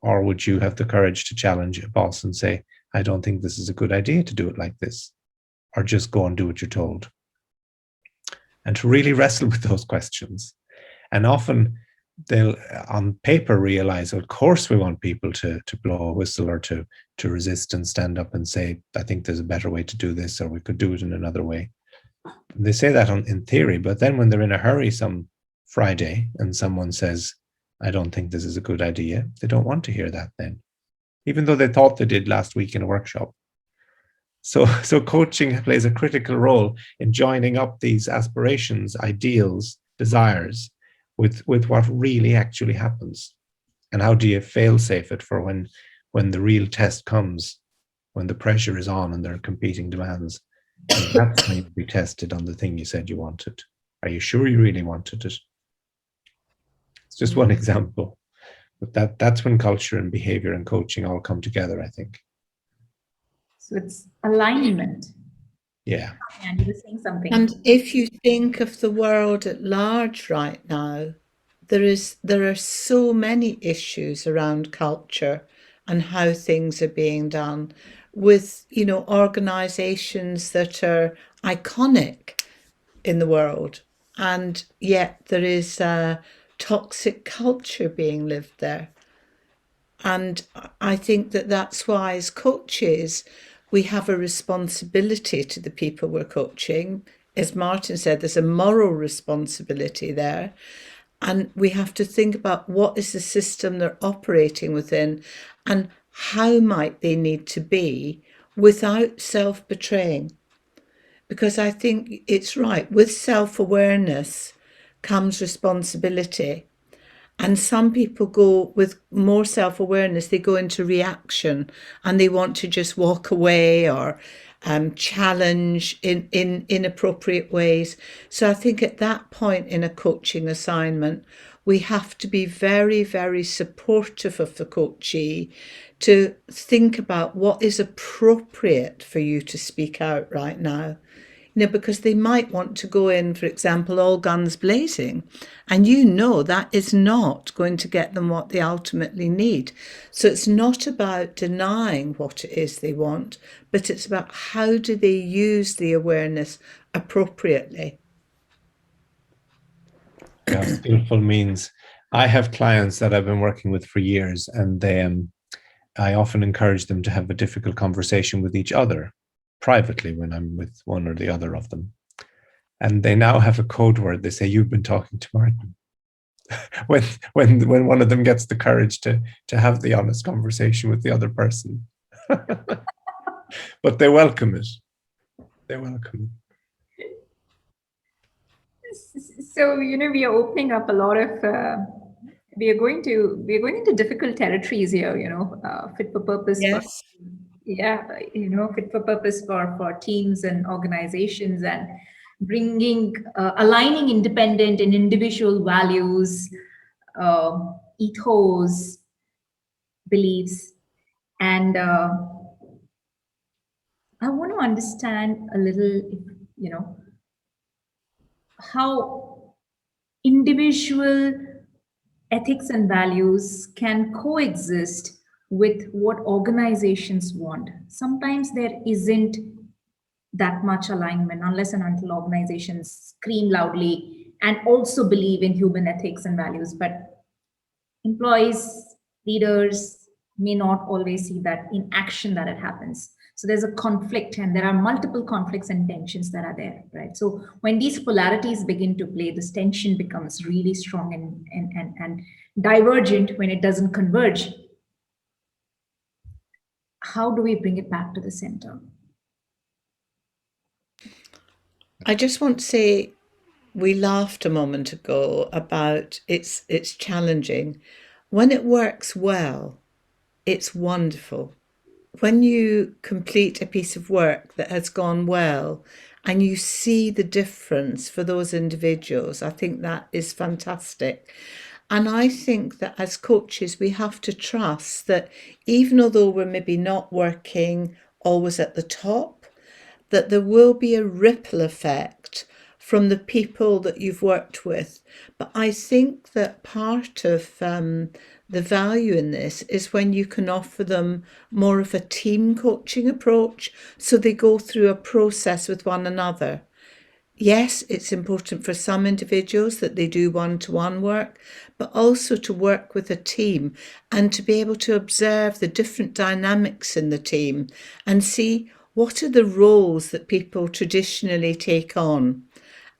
or would you have the courage to challenge a boss and say, I don't think this is a good idea to do it like this, or just go and do what you're told? And to really wrestle with those questions. And often they'll on paper realize, of course we want people to blow a whistle or to resist and stand up and say, I think there's a better way to do this, or we could do it in another way. And they say that in theory, but then when they're in a hurry some Friday and someone says, I don't think this is a good idea, they don't want to hear that then, even though they thought they did last week in a workshop. So coaching plays a critical role in joining up these aspirations, ideals, desires with what really actually happens. And how do you fail-safe it for when the real test comes, when the pressure is on and there are competing demands? And that's when you'll be tested on the thing you said you wanted. Are you sure you really wanted it? It's just one example. But that's when culture and behavior and coaching all come together, I think. So it's alignment. Yeah. And you were saying something. And if you think of the world at large right now, there are so many issues around culture and how things are being done with, you know, organizations that are iconic in the world. And yet there is a toxic culture being lived there. And I think that that's why, as coaches, we have a responsibility to the people we're coaching. As Martin said, there's a moral responsibility there. And we have to think about what is the system they're operating within and how might they need to be without self-betraying. Because I think it's right, with self-awareness comes responsibility. And some people go with more self-awareness, they go into reaction and they want to just walk away or challenge in inappropriate ways. So I think at that point in a coaching assignment, we have to be very, very supportive of the coachee to think about what is appropriate for you to speak out right now. You know, because they might want to go in, for example, all guns blazing, and you know that is not going to get them what they ultimately need. So it's not about denying what it is they want, but it's about how do they use the awareness appropriately. Yeah, skillful means I have clients that I've been working with for years, and I often encourage them to have a difficult conversation with each other privately when I'm with one or the other of them. And they now have a code word. They say, you've been talking to Martin. when one of them gets the courage to have the honest conversation with the other person. But they welcome it. They welcome it. So, you know, we are opening up a lot of we are going into difficult territories here, you know, fit for purpose. Yes. You know, fit for purpose for teams and organizations, and bringing aligning independent and individual values, ethos, beliefs. And I want to understand a little, you know, how individual ethics and values can coexist with what organizations want. Sometimes there isn't that much alignment unless and until organizations scream loudly and also believe in human ethics and values. But employees, leaders, may not always see that in action that it happens. So there's a conflict, and there are multiple conflicts and tensions that are there, right? So when these polarities begin to play, this tension becomes really strong and divergent when it doesn't converge. How do we bring it back to the center? I just want to say, we laughed a moment ago about it's challenging. When it works well, it's wonderful. When you complete a piece of work that has gone well and you see the difference for those individuals, I think that is fantastic. And I think that as coaches, we have to trust that even although we're maybe not working always at the top, that there will be a ripple effect from the people that you've worked with. But I think that part of the value in this is when you can offer them more of a team coaching approach, so they go through a process with one another. Yes, it's important for some individuals that they do one-to-one work, but also to work with a team and to be able to observe the different dynamics in the team and see what are the roles that people traditionally take on,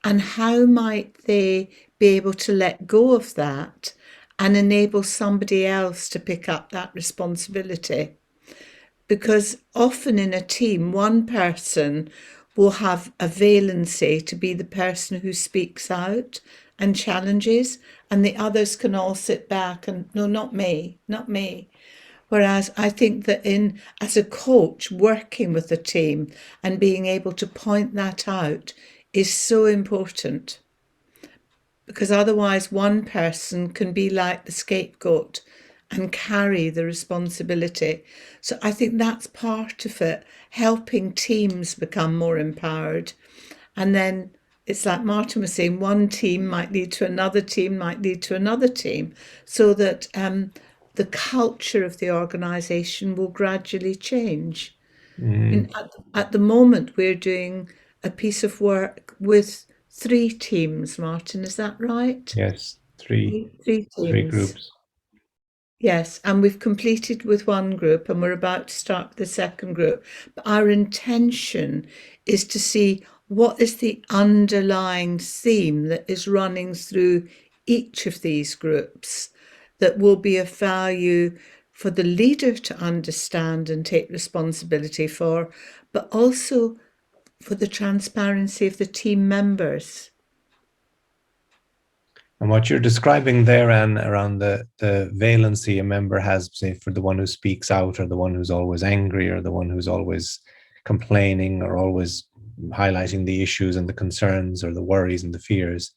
and how might they be able to let go of that and enable somebody else to pick up that responsibility. Because often in a team, one person will have a valency to be the person who speaks out and challenges, and the others can all sit back and, no, not me, not me. Whereas I think that as a coach, working with a team and being able to point that out is so important, because otherwise one person can be like the scapegoat and carry the responsibility. So I think that's part of it, helping teams become more empowered. And then it's like Martin was saying, one team might lead to another team, might lead to another team, so that the culture of the organisation will gradually change. And at the moment, we're doing a piece of work with 3 teams, Martin, is that right? Yes, three Three groups. Yes, and we've completed with one group and we're about to start with the second group. But our intention is to see what is the underlying theme that is running through each of these groups that will be of value for the leader to understand and take responsibility for, but also for the transparency of the team members. And what you're describing there, Anne, around the valency a member has, say, for the one who speaks out, or the one who's always angry, or the one who's always complaining, or always highlighting the issues and the concerns or the worries and the fears.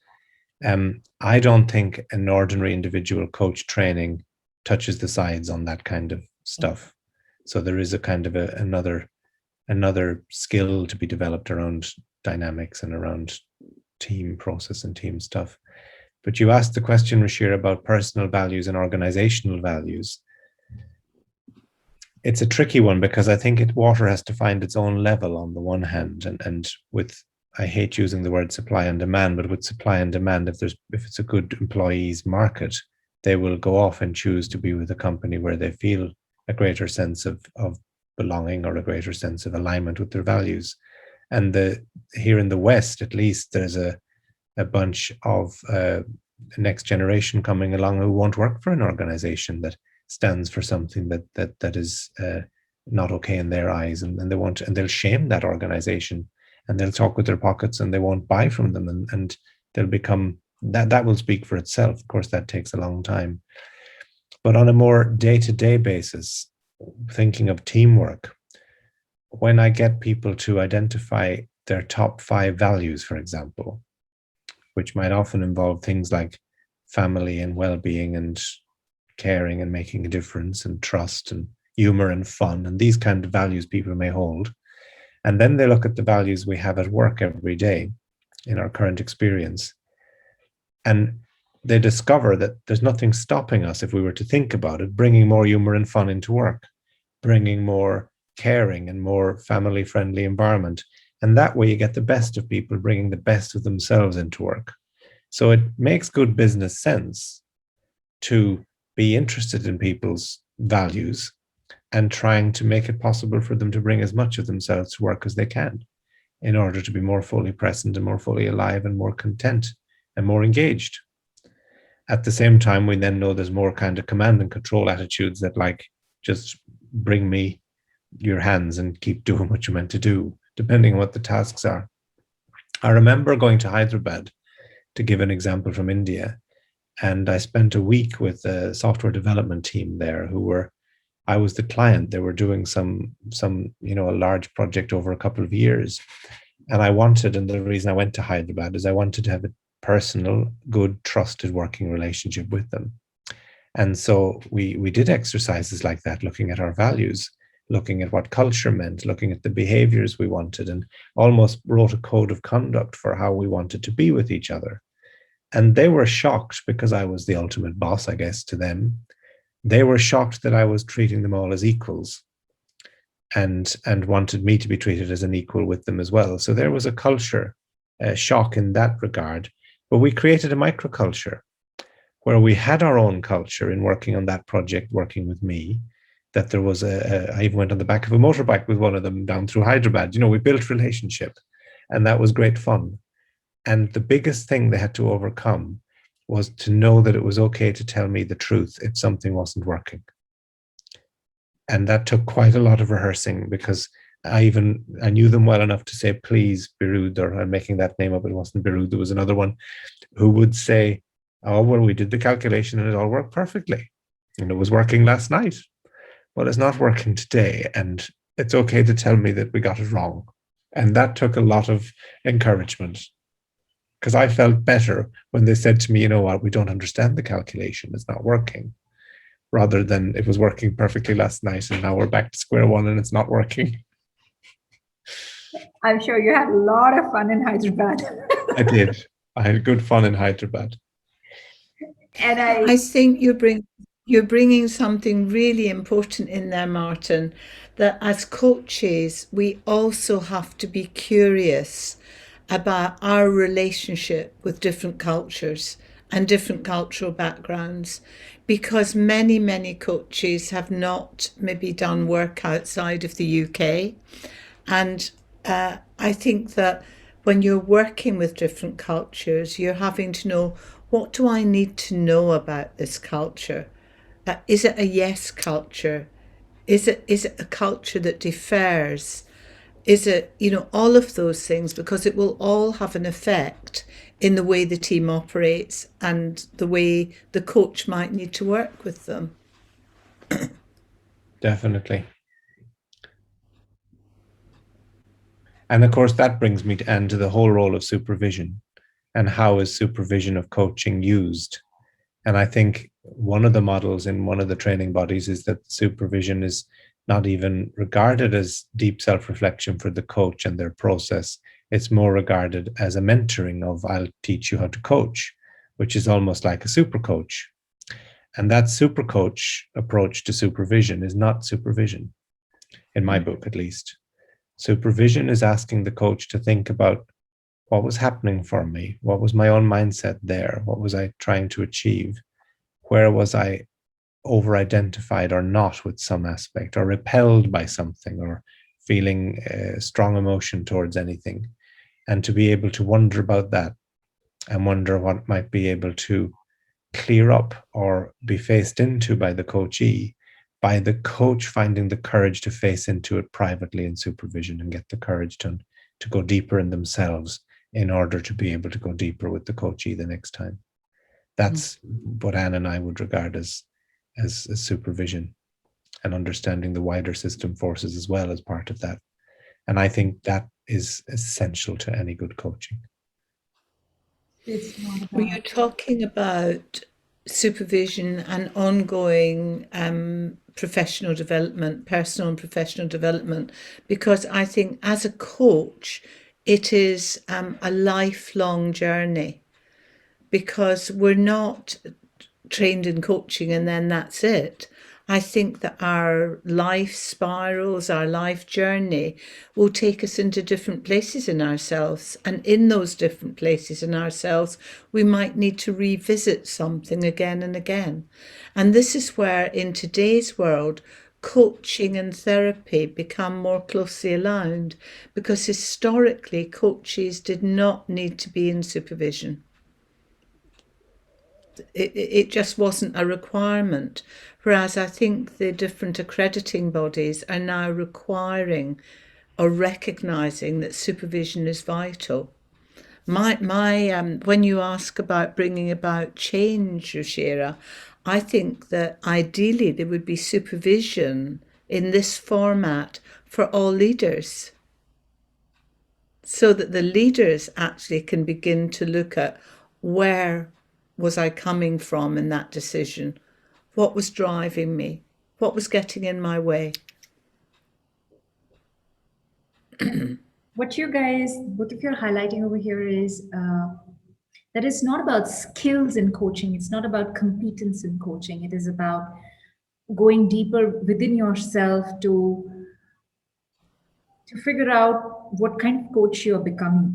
I don't think an ordinary individual coach training touches the sides on that kind of stuff. So there is a kind of another skill to be developed around dynamics and around team process and team stuff. But you asked the question, Rashir, about personal values and organizational values. It's a tricky one, because I think water has to find its own level on the one hand, and with, I hate using the word supply and demand, but with supply and demand, if it's a good employees market, they will go off and choose to be with a company where they feel a greater sense of belonging, or a greater sense of alignment with their values. And here in the West, at least, there's a bunch of next generation coming along who won't work for an organization that stands for something that is not okay in their eyes, and they'll shame that organization, and they'll talk with their pockets, and they won't buy from them, and they'll become that will speak for itself. Of course, that takes a long time. But on a more day-to-day basis, thinking of teamwork, when I get people to identify their top 5 values, for example, which might often involve things like family and well-being and caring and making a difference and trust and humor and fun, and these kind of values people may hold. And then they look at the values we have at work every day in our current experience, and they discover that there's nothing stopping us, if we were to think about it, bringing more humor and fun into work, bringing more caring and more family-friendly environment. And that way you get the best of people bringing the best of themselves into work. So it makes good business sense to be interested in people's values and trying to make it possible for them to bring as much of themselves to work as they can in order to be more fully present and more fully alive and more content and more engaged. At the same time, we then know there's more kind of command and control attitudes that like, just bring me your hands and keep doing what you're meant to do, depending on what the tasks are. I remember going to Hyderabad, to give an example from India, and I spent a week with a software development team there I was the client. They were doing some a large project over a couple of years. And the reason I went to Hyderabad is I wanted to have a personal, good, trusted working relationship with them. And so we did exercises like that, looking at our values, looking at what culture meant, looking at the behaviors we wanted, and almost wrote a code of conduct for how we wanted to be with each other. And they were shocked, because I was the ultimate boss, I guess, to them. They were shocked that I was treating them all as equals and wanted me to be treated as an equal with them as well. So there was a culture shock in that regard. But we created a microculture where we had our own culture in working on that project, working with me, that there was I even went on the back of a motorbike with one of them down through Hyderabad. We built relationship, and that was great fun. And the biggest thing they had to overcome was to know that it was okay to tell me the truth if something wasn't working. And that took quite a lot of rehearsing, because I knew them well enough to say, please, Birud, or I'm making that name up, it wasn't Birud, there was another one who would say, oh, well, we did the calculation and it all worked perfectly. And it was working last night. Well, it's not working today, and it's okay to tell me that we got it wrong. And that took a lot of encouragement, because I felt better when they said to me, you know what, we don't understand the calculation, it's not working, rather than it was working perfectly last night and now we're back to square one and it's not working. I'm sure you had a lot of fun in Hyderabad. I did. I had good fun in Hyderabad. And I think you're bringing something really important in there, Martin, that as coaches, we also have to be curious about our relationship with different cultures and different cultural backgrounds, because many coaches have not maybe done work outside of the UK. And I think that when you're working with different cultures, you're having to know, what do I need to know about this culture? Is it a yes culture? Is it a culture that defers? Is it, all of those things, because it will all have an effect in the way the team operates and the way the coach might need to work with them. Definitely. And of course, that brings me to the whole role of supervision, and how is supervision of coaching used? And I think one of the models in one of the training bodies is that supervision is not even regarded as deep self-reflection for the coach and their process. It's more regarded as a mentoring of, I'll teach you how to coach, which is almost like a super coach. And that super coach approach to supervision is not supervision, in my book at least. Supervision is asking the coach to think about, what was happening for me? What was my own mindset there? What was I trying to achieve? Where was I over-identified or not with some aspect, or repelled by something, or feeling strong emotion towards anything? And to be able to wonder about that, and wonder what might be able to clear up or be faced into by the coachee, by the coach finding the courage to face into it privately in supervision, and get the courage to go deeper in themselves in order to be able to go deeper with the coachee the next time. That's what Anne and I would regard as supervision, and understanding the wider system forces as well as part of that. And I think that is essential to any good coaching. Were you talking about supervision and ongoing professional development, personal and professional development? Because I think as a coach, it is a lifelong journey, because we're not trained in coaching and then that's it. I think that our life spirals, our life journey will take us into different places in ourselves. And in those different places in ourselves, we might need to revisit something again and again. And this is where, in today's world, coaching and therapy become more closely aligned, because historically coaches did not need to be in supervision. It just wasn't a requirement. Whereas I think the different accrediting bodies are now requiring or recognizing that supervision is vital. When you ask about bringing about change, Rushira, I think that ideally there would be supervision in this format for all leaders, so that the leaders actually can begin to look at, where was I coming from in that decision? What was driving me? What was getting in my way? What you guys, both of you are highlighting over here is that it's not about skills in coaching. It's not about competence in coaching. It is about going deeper within yourself to figure out what kind of coach you are becoming.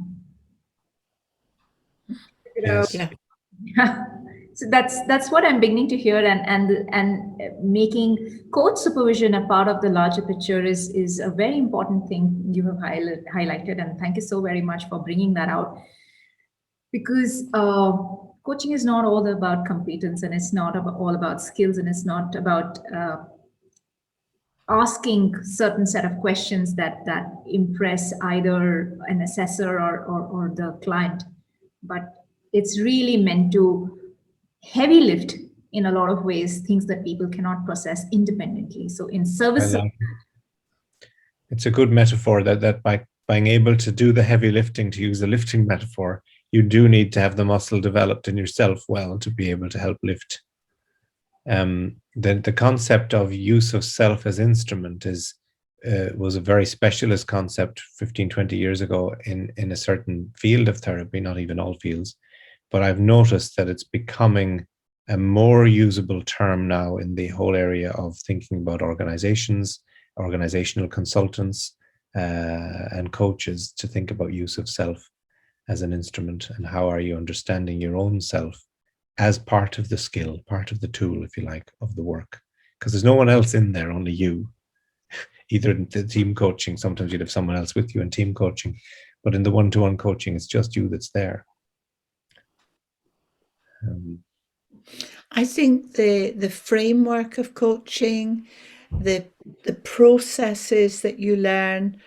Yes. Yeah. So that's what I'm beginning to hear, and making coach supervision a part of the larger picture is a very important thing you have highlighted, and thank you so very much for bringing that out, because coaching is not all about competence, and it's not all about skills, and it's not about asking certain set of questions that impress either an assessor or the client, but it's really meant to heavy lift in a lot of ways things that people cannot process independently. So in service of it's a good metaphor that by being able to do the heavy lifting, to use a lifting metaphor, you do need to have the muscle developed in yourself well to be able to help lift. The concept of use of self as instrument was a very specialist concept 15, 20 years ago in a certain field of therapy, not even all fields. But I've noticed that it's becoming a more usable term now in the whole area of thinking about organizations, organizational consultants, and coaches, to think about use of self as an instrument, and how are you understanding your own self as part of the skill, part of the tool, if you like, of the work. Because there's no one else in there, only you. Either in the team coaching, sometimes you'd have someone else with you in team coaching, but in the one-to-one coaching, it's just you that's there. I think the framework of coaching, the processes that you learn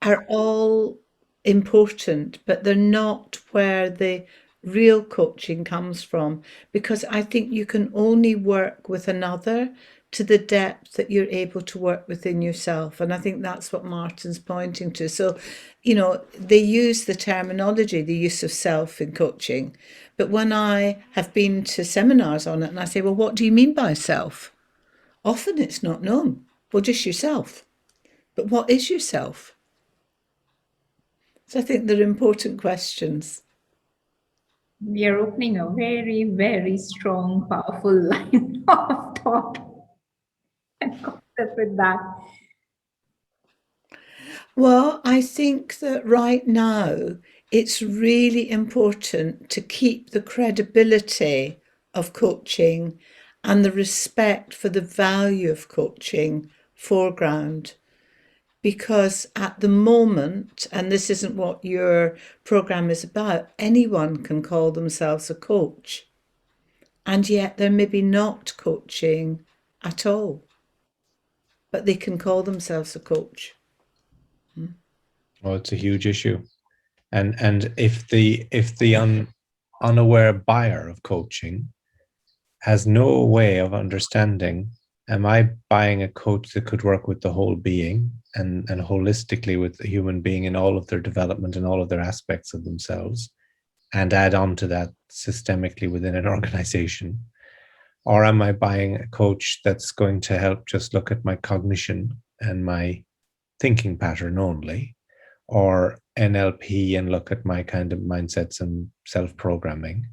are all important, but they're not where the real coaching comes from, because I think you can only work with another to the depth that you're able to work within yourself. And I think that's what Martin's pointing to. So, they use the terminology, the use of self in coaching. But when I have been to seminars on it and I say, well, what do you mean by self? Often it's not known. Well, just yourself. But what is yourself? So I think they're important questions. we are opening a very, very strong, powerful line of thought and concept with that. Well, I think that right now it's really important to keep the credibility of coaching and the respect for the value of coaching foreground. Because at the moment, and this isn't what your program is about, anyone can call themselves a coach. And yet they're maybe not coaching at all, but they can call themselves a coach. Oh, it's a huge issue. And if the unaware buyer of coaching has no way of understanding, am I buying a coach that could work with the whole being and holistically with the human being in all of their development and all of their aspects of themselves, and add on to that systemically within an organization? Or am I buying a coach that's going to help just look at my cognition and my thinking pattern only, or NLP and look at my kind of mindsets and self-programming,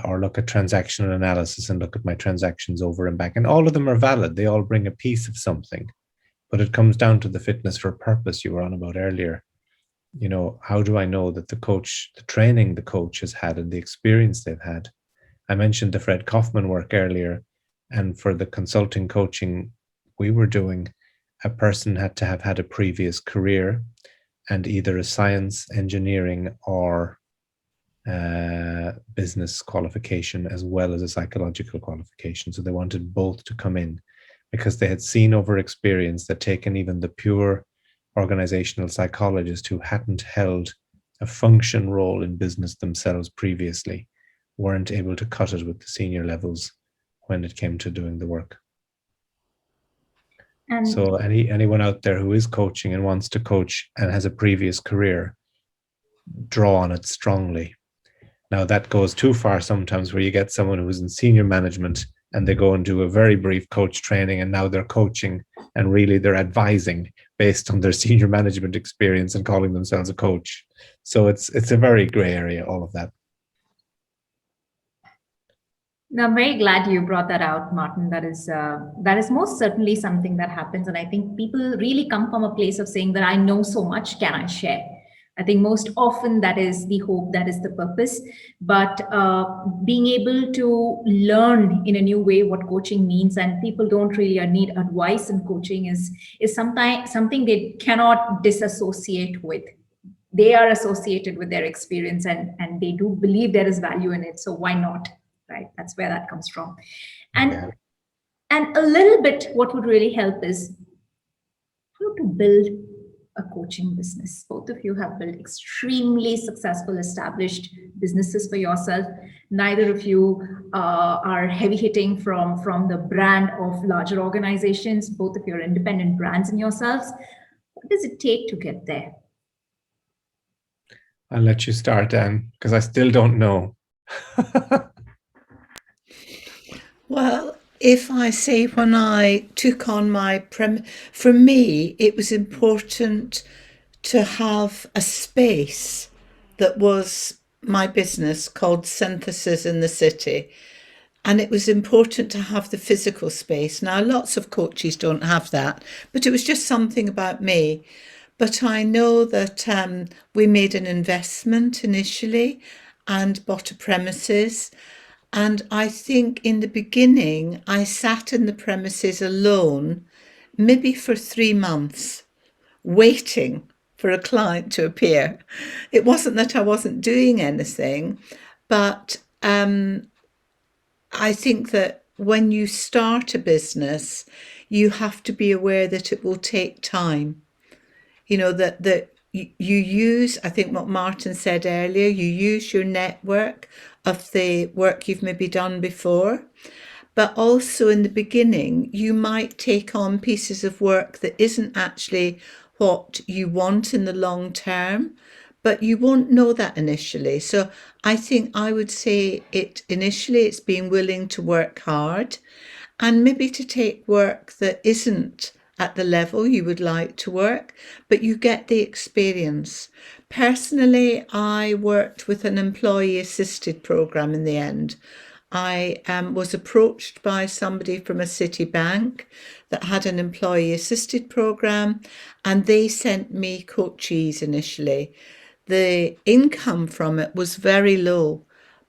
or look at transactional analysis and look at my transactions over and back? And all of them are valid. They all bring a piece of something, but it comes down to the fitness for purpose you were on about earlier. How do I know that the coach, the training the coach has had and the experience they've had? I mentioned the Fred Kaufman work earlier, and for the consulting coaching we were doing, a person had to have had a previous career and either a science, engineering, or business qualification, as well as a psychological qualification. So they wanted both to come in because they had seen over experience that taken even the pure organizational psychologist who hadn't held a function role in business themselves previously weren't able to cut it with the senior levels when it came to doing the work. And So anyone out there who is coaching and wants to coach and has a previous career, draw on it strongly. Now that goes too far sometimes, where you get someone who is in senior management and they go and do a very brief coach training and now they're coaching and really they're advising based on their senior management experience and calling themselves a coach. So it's a very gray area, all of that. now, I'm very glad you brought that out, Martin. That is most certainly something that happens, and I think people really come from a place of saying that I know so much, can I share? I think most often that is the hope, that is the purpose. But being able to learn in a new way what coaching means, and people don't really need advice in coaching, is sometimes something they cannot disassociate with. They are associated with their experience, and they do believe there is value in it. So why not? Right? That's where that comes from. And a little bit, what would really help is how to build a coaching business. Both of you have built extremely successful, established businesses for yourself. Neither of you are heavy hitting from the brand of larger organizations. Both of you are independent brands in yourselves. What does it take to get there? I'll let you start, Dan, because I still don't know. Well, if I say when I took on for me, it was important to have a space that was my business called Synthesis in the city. And it was important to have the physical space. Now, lots of coaches don't have that, but it was just something about me. But I know that we made an investment initially and bought a premises. And I think in the beginning, I sat in the premises alone, maybe for 3 months, waiting for a client to appear. It wasn't that I wasn't doing anything, but I think that when you start a business, you have to be aware that it will take time. You know, that you use, I think what Martin said earlier, you use your network of the work you've maybe done before. But also in the beginning, you might take on pieces of work that isn't actually what you want in the long term, but you won't know that initially. So I think I would say initially it's being willing to work hard and maybe to take work that isn't at the level you would like to work, but you get the experience. Personally, I worked with an employee assisted program in the end. I was approached by somebody from a city bank that had an employee assisted program, and they sent me coachees initially. The income from it was very low,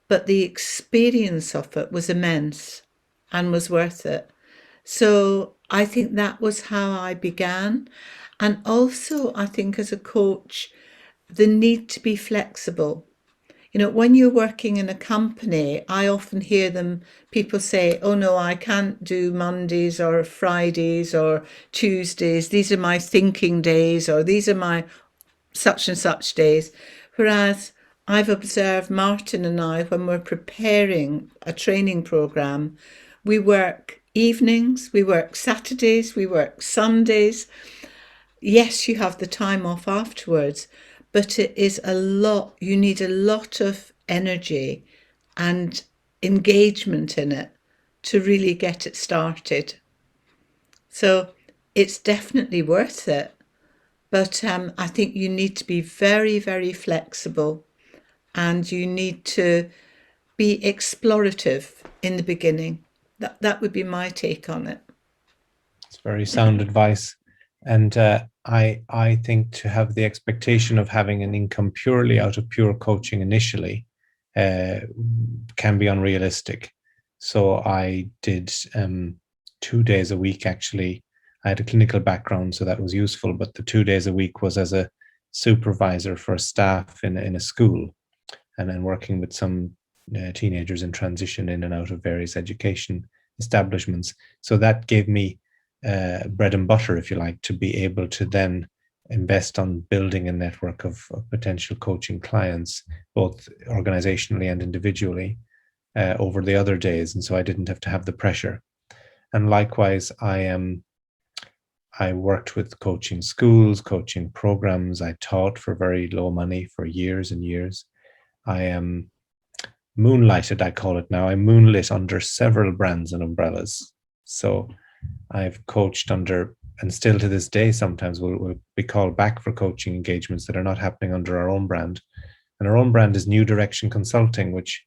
but the experience of it was immense and was worth it. So I think that was how I began. And also, I think as a coach, the need to be flexible. You know, when you're working in a company, I often hear people say, oh no, I can't do Mondays or Fridays or Tuesdays. These are my thinking days, or these are my such and such days. Whereas I've observed Martin and I, when we're preparing a training program, we work evenings, we work Saturdays, we work Sundays. Yes, you have the time off afterwards, but it is a lot. You need a lot of energy and engagement in it to really get it started. So it's definitely worth it. But I think you need to be very, very flexible, and you need to be explorative in the beginning. That would be my take on it. It's very sound advice. And I think to have the expectation of having an income purely out of pure coaching initially can be unrealistic. So I did 2 days a week actually I had a clinical background, so that was useful, but the 2 days a week was as a supervisor for staff in a school, and then working with some teenagers in transition in and out of various education establishments. So that gave me bread and butter, if you like, to be able to then invest on building a network of potential coaching clients, both organizationally and individually, over the other days. And so I didn't have to have the pressure. And likewise, I worked with coaching schools, coaching programs. I taught for very low money for years and years. I moonlighted, I call it now. I moonlit under several brands and umbrellas. So I've coached under, and still to this day, sometimes we'll be called back for coaching engagements that are not happening under our own brand. And our own brand is New Direction Consulting, which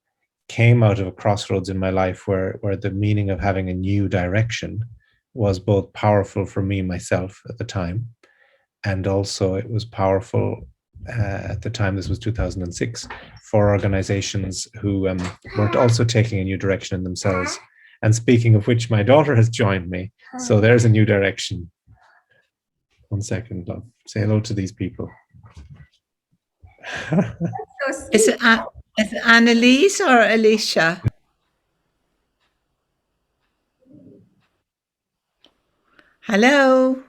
came out of a crossroads in my life where the meaning of having a new direction was both powerful for me, myself at the time, and also it was powerful at the time, this was 2006, for organizations who were also taking a new direction in themselves. And speaking of which, my daughter has joined me. So there's a new direction. 1 second, love. Say hello to these people. Is it Annalise or Alicia? Hello.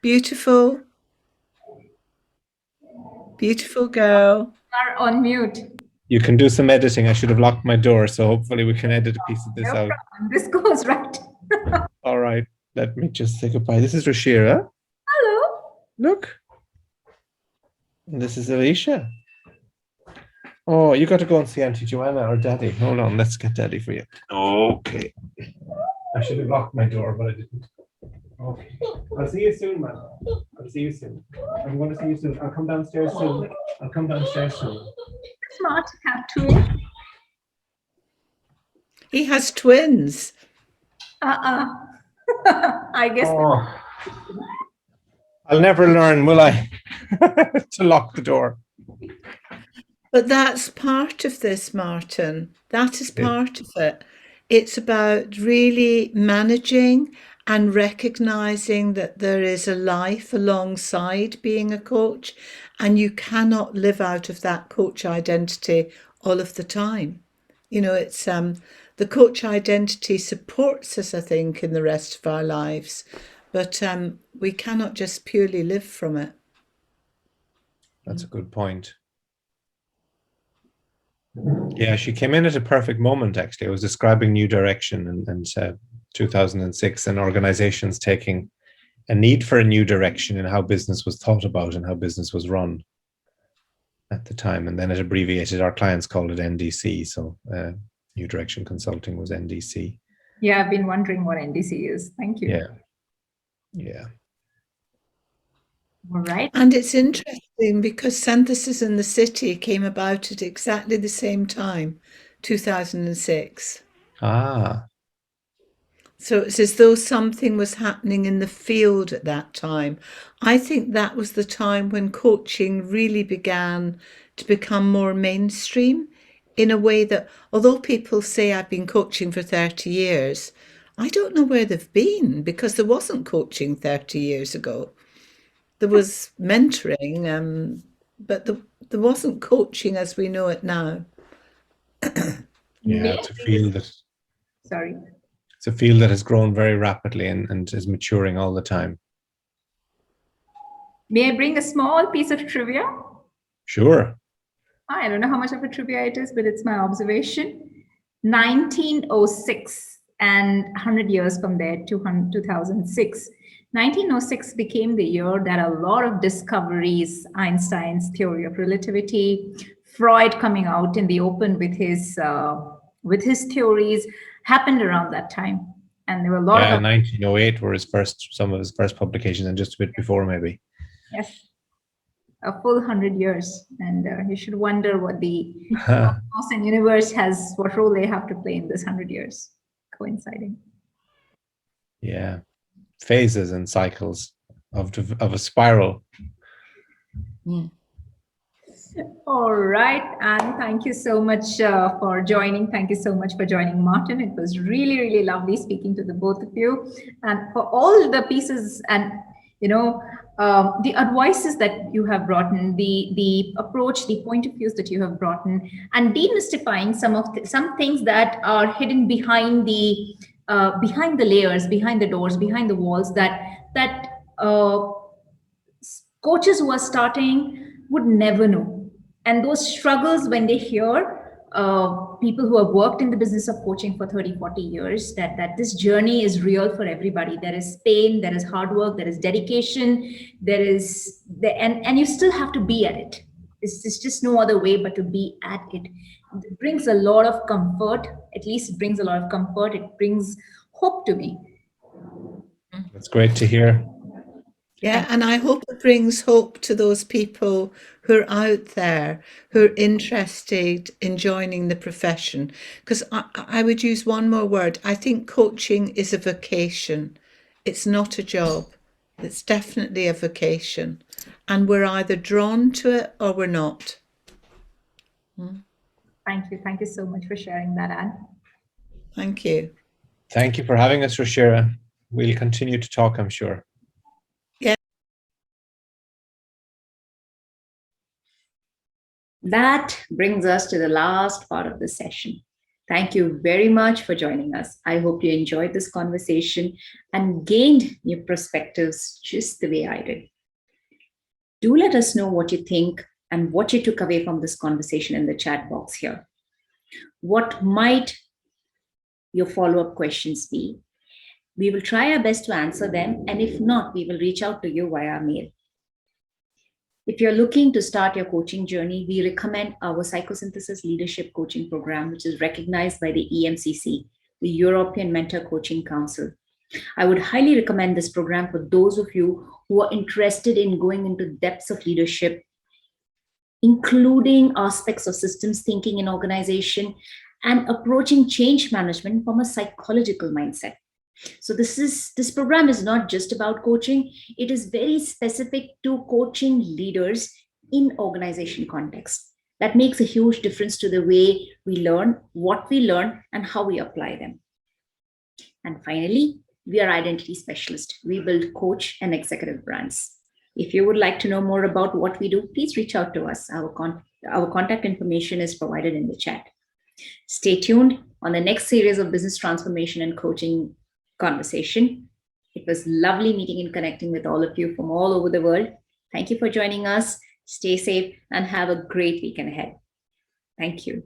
Beautiful. Beautiful girl. Are on mute. You can do some editing. I should have locked my door, so hopefully we can edit a piece of this out. Problem. This goes right. All right, let me just say goodbye. This is Rashira. Hello. Look. And this is Alicia. Oh, you got to go and see Auntie Joanna or Daddy. Hold on, let's get Daddy for you. Okay. I should have locked my door, but I didn't. Okay. I'll see you soon, man. I'll see you soon. I'm going to see you soon. I'll come downstairs soon. I'll come downstairs soon. Smart to have twins. He has twins. I guess. Oh. I'll never learn, will I? To lock the door. But that's part of this, Martin. That is part of it. It's about really managing and recognizing that there is a life alongside being a coach, and you cannot live out of that coach identity all of the time. You know, it's the coach identity supports us, I think, in the rest of our lives, but we cannot just purely live from it. That's a good point. Yeah, she came in at a perfect moment, actually. I was describing New Direction and 2006, and organizations taking a need for a new direction in how business was thought about and how business was run at the time. And then it abbreviated, our clients called it NDC. So New Direction Consulting was NDC. Yeah, I've been wondering what NDC is. Thank you. Yeah. Yeah. All right. And it's interesting because Synthesis in the City came about at exactly the same time, 2006. Ah. So it's as though something was happening in the field at that time. I think that was the time when coaching really began to become more mainstream in a way that, although people say I've been coaching for 30 years, I don't know where they've been, because there wasn't coaching 30 years ago. There was mentoring, but there wasn't coaching as we know it now. Yeah, it's a field that... Sorry. It's a field that has grown very rapidly and is maturing all the time. May I bring a small piece of trivia? Sure. I don't know how much of a trivia it is, but it's my observation. 1906, and 100 years from there, 2006. 1906 became the year that a lot of discoveries, Einstein's theory of relativity, Freud coming out in the open with his theories, happened around that time. And there were a lot of... 1908 were some of his first publications, and just a bit before, maybe. Yes, a full 100 years. And you should wonder what the cosmos and universe what role they have to play in this 100 years coinciding. Yeah. Phases and cycles of a spiral. All right, and thank you so much for joining. Thank you so much for joining, Martin. It was really, really lovely speaking to the both of you, and for all the pieces and the advices that you have brought in, the approach, the point of views that you have brought in, and demystifying some things that are hidden behind the layers, behind the doors, behind the walls that coaches who are starting would never know. And those struggles, when they hear people who have worked in the business of coaching for 30, 40 years, that this journey is real for everybody. There is pain, there is hard work, there is dedication, and you still have to be at it. It's just no other way but to be at it. It brings a lot of comfort. At least it brings a lot of comfort. It brings hope to me. That's great to hear. Yeah, and I hope it brings hope to those people who are out there who are interested in joining the profession. Because I would use one more word. I think coaching is a vocation. It's not a job. It's definitely a vocation. And we're either drawn to it or we're not. Thank you. Thank you so much for sharing that, Anne. Thank you. Thank you for having us, Rushira. We'll continue to talk, I'm sure. That brings us to the last part of the session. Thank you very much for joining us. I hope you enjoyed this conversation and gained new perspectives just the way I did. Do let us know what you think and what you took away from this conversation in the chat box here. What might your follow-up questions be? We will try our best to answer them, and if not, we will reach out to you via mail. If you're looking to start your coaching journey, we recommend our Psychosynthesis Leadership Coaching Program, which is recognized by the EMCC, the European Mentor Coaching Council. I would highly recommend this program for those of you who are interested in going into depths of leadership, including aspects of systems thinking in organization and approaching change management from a psychological mindset. So this program is not just about coaching. It is very specific to coaching leaders in organization context. That makes a huge difference to the way we learn, what we learn, and how we apply them. And finally, we are identity specialists. We build coach and executive brands. If you would like to know more about what we do, please reach out to us. Our contact information is provided in the chat. Stay tuned on the next series of business transformation and coaching conversation. It was lovely meeting and connecting with all of you from all over the world. Thank you for joining us. Stay safe and have a great weekend ahead. Thank you.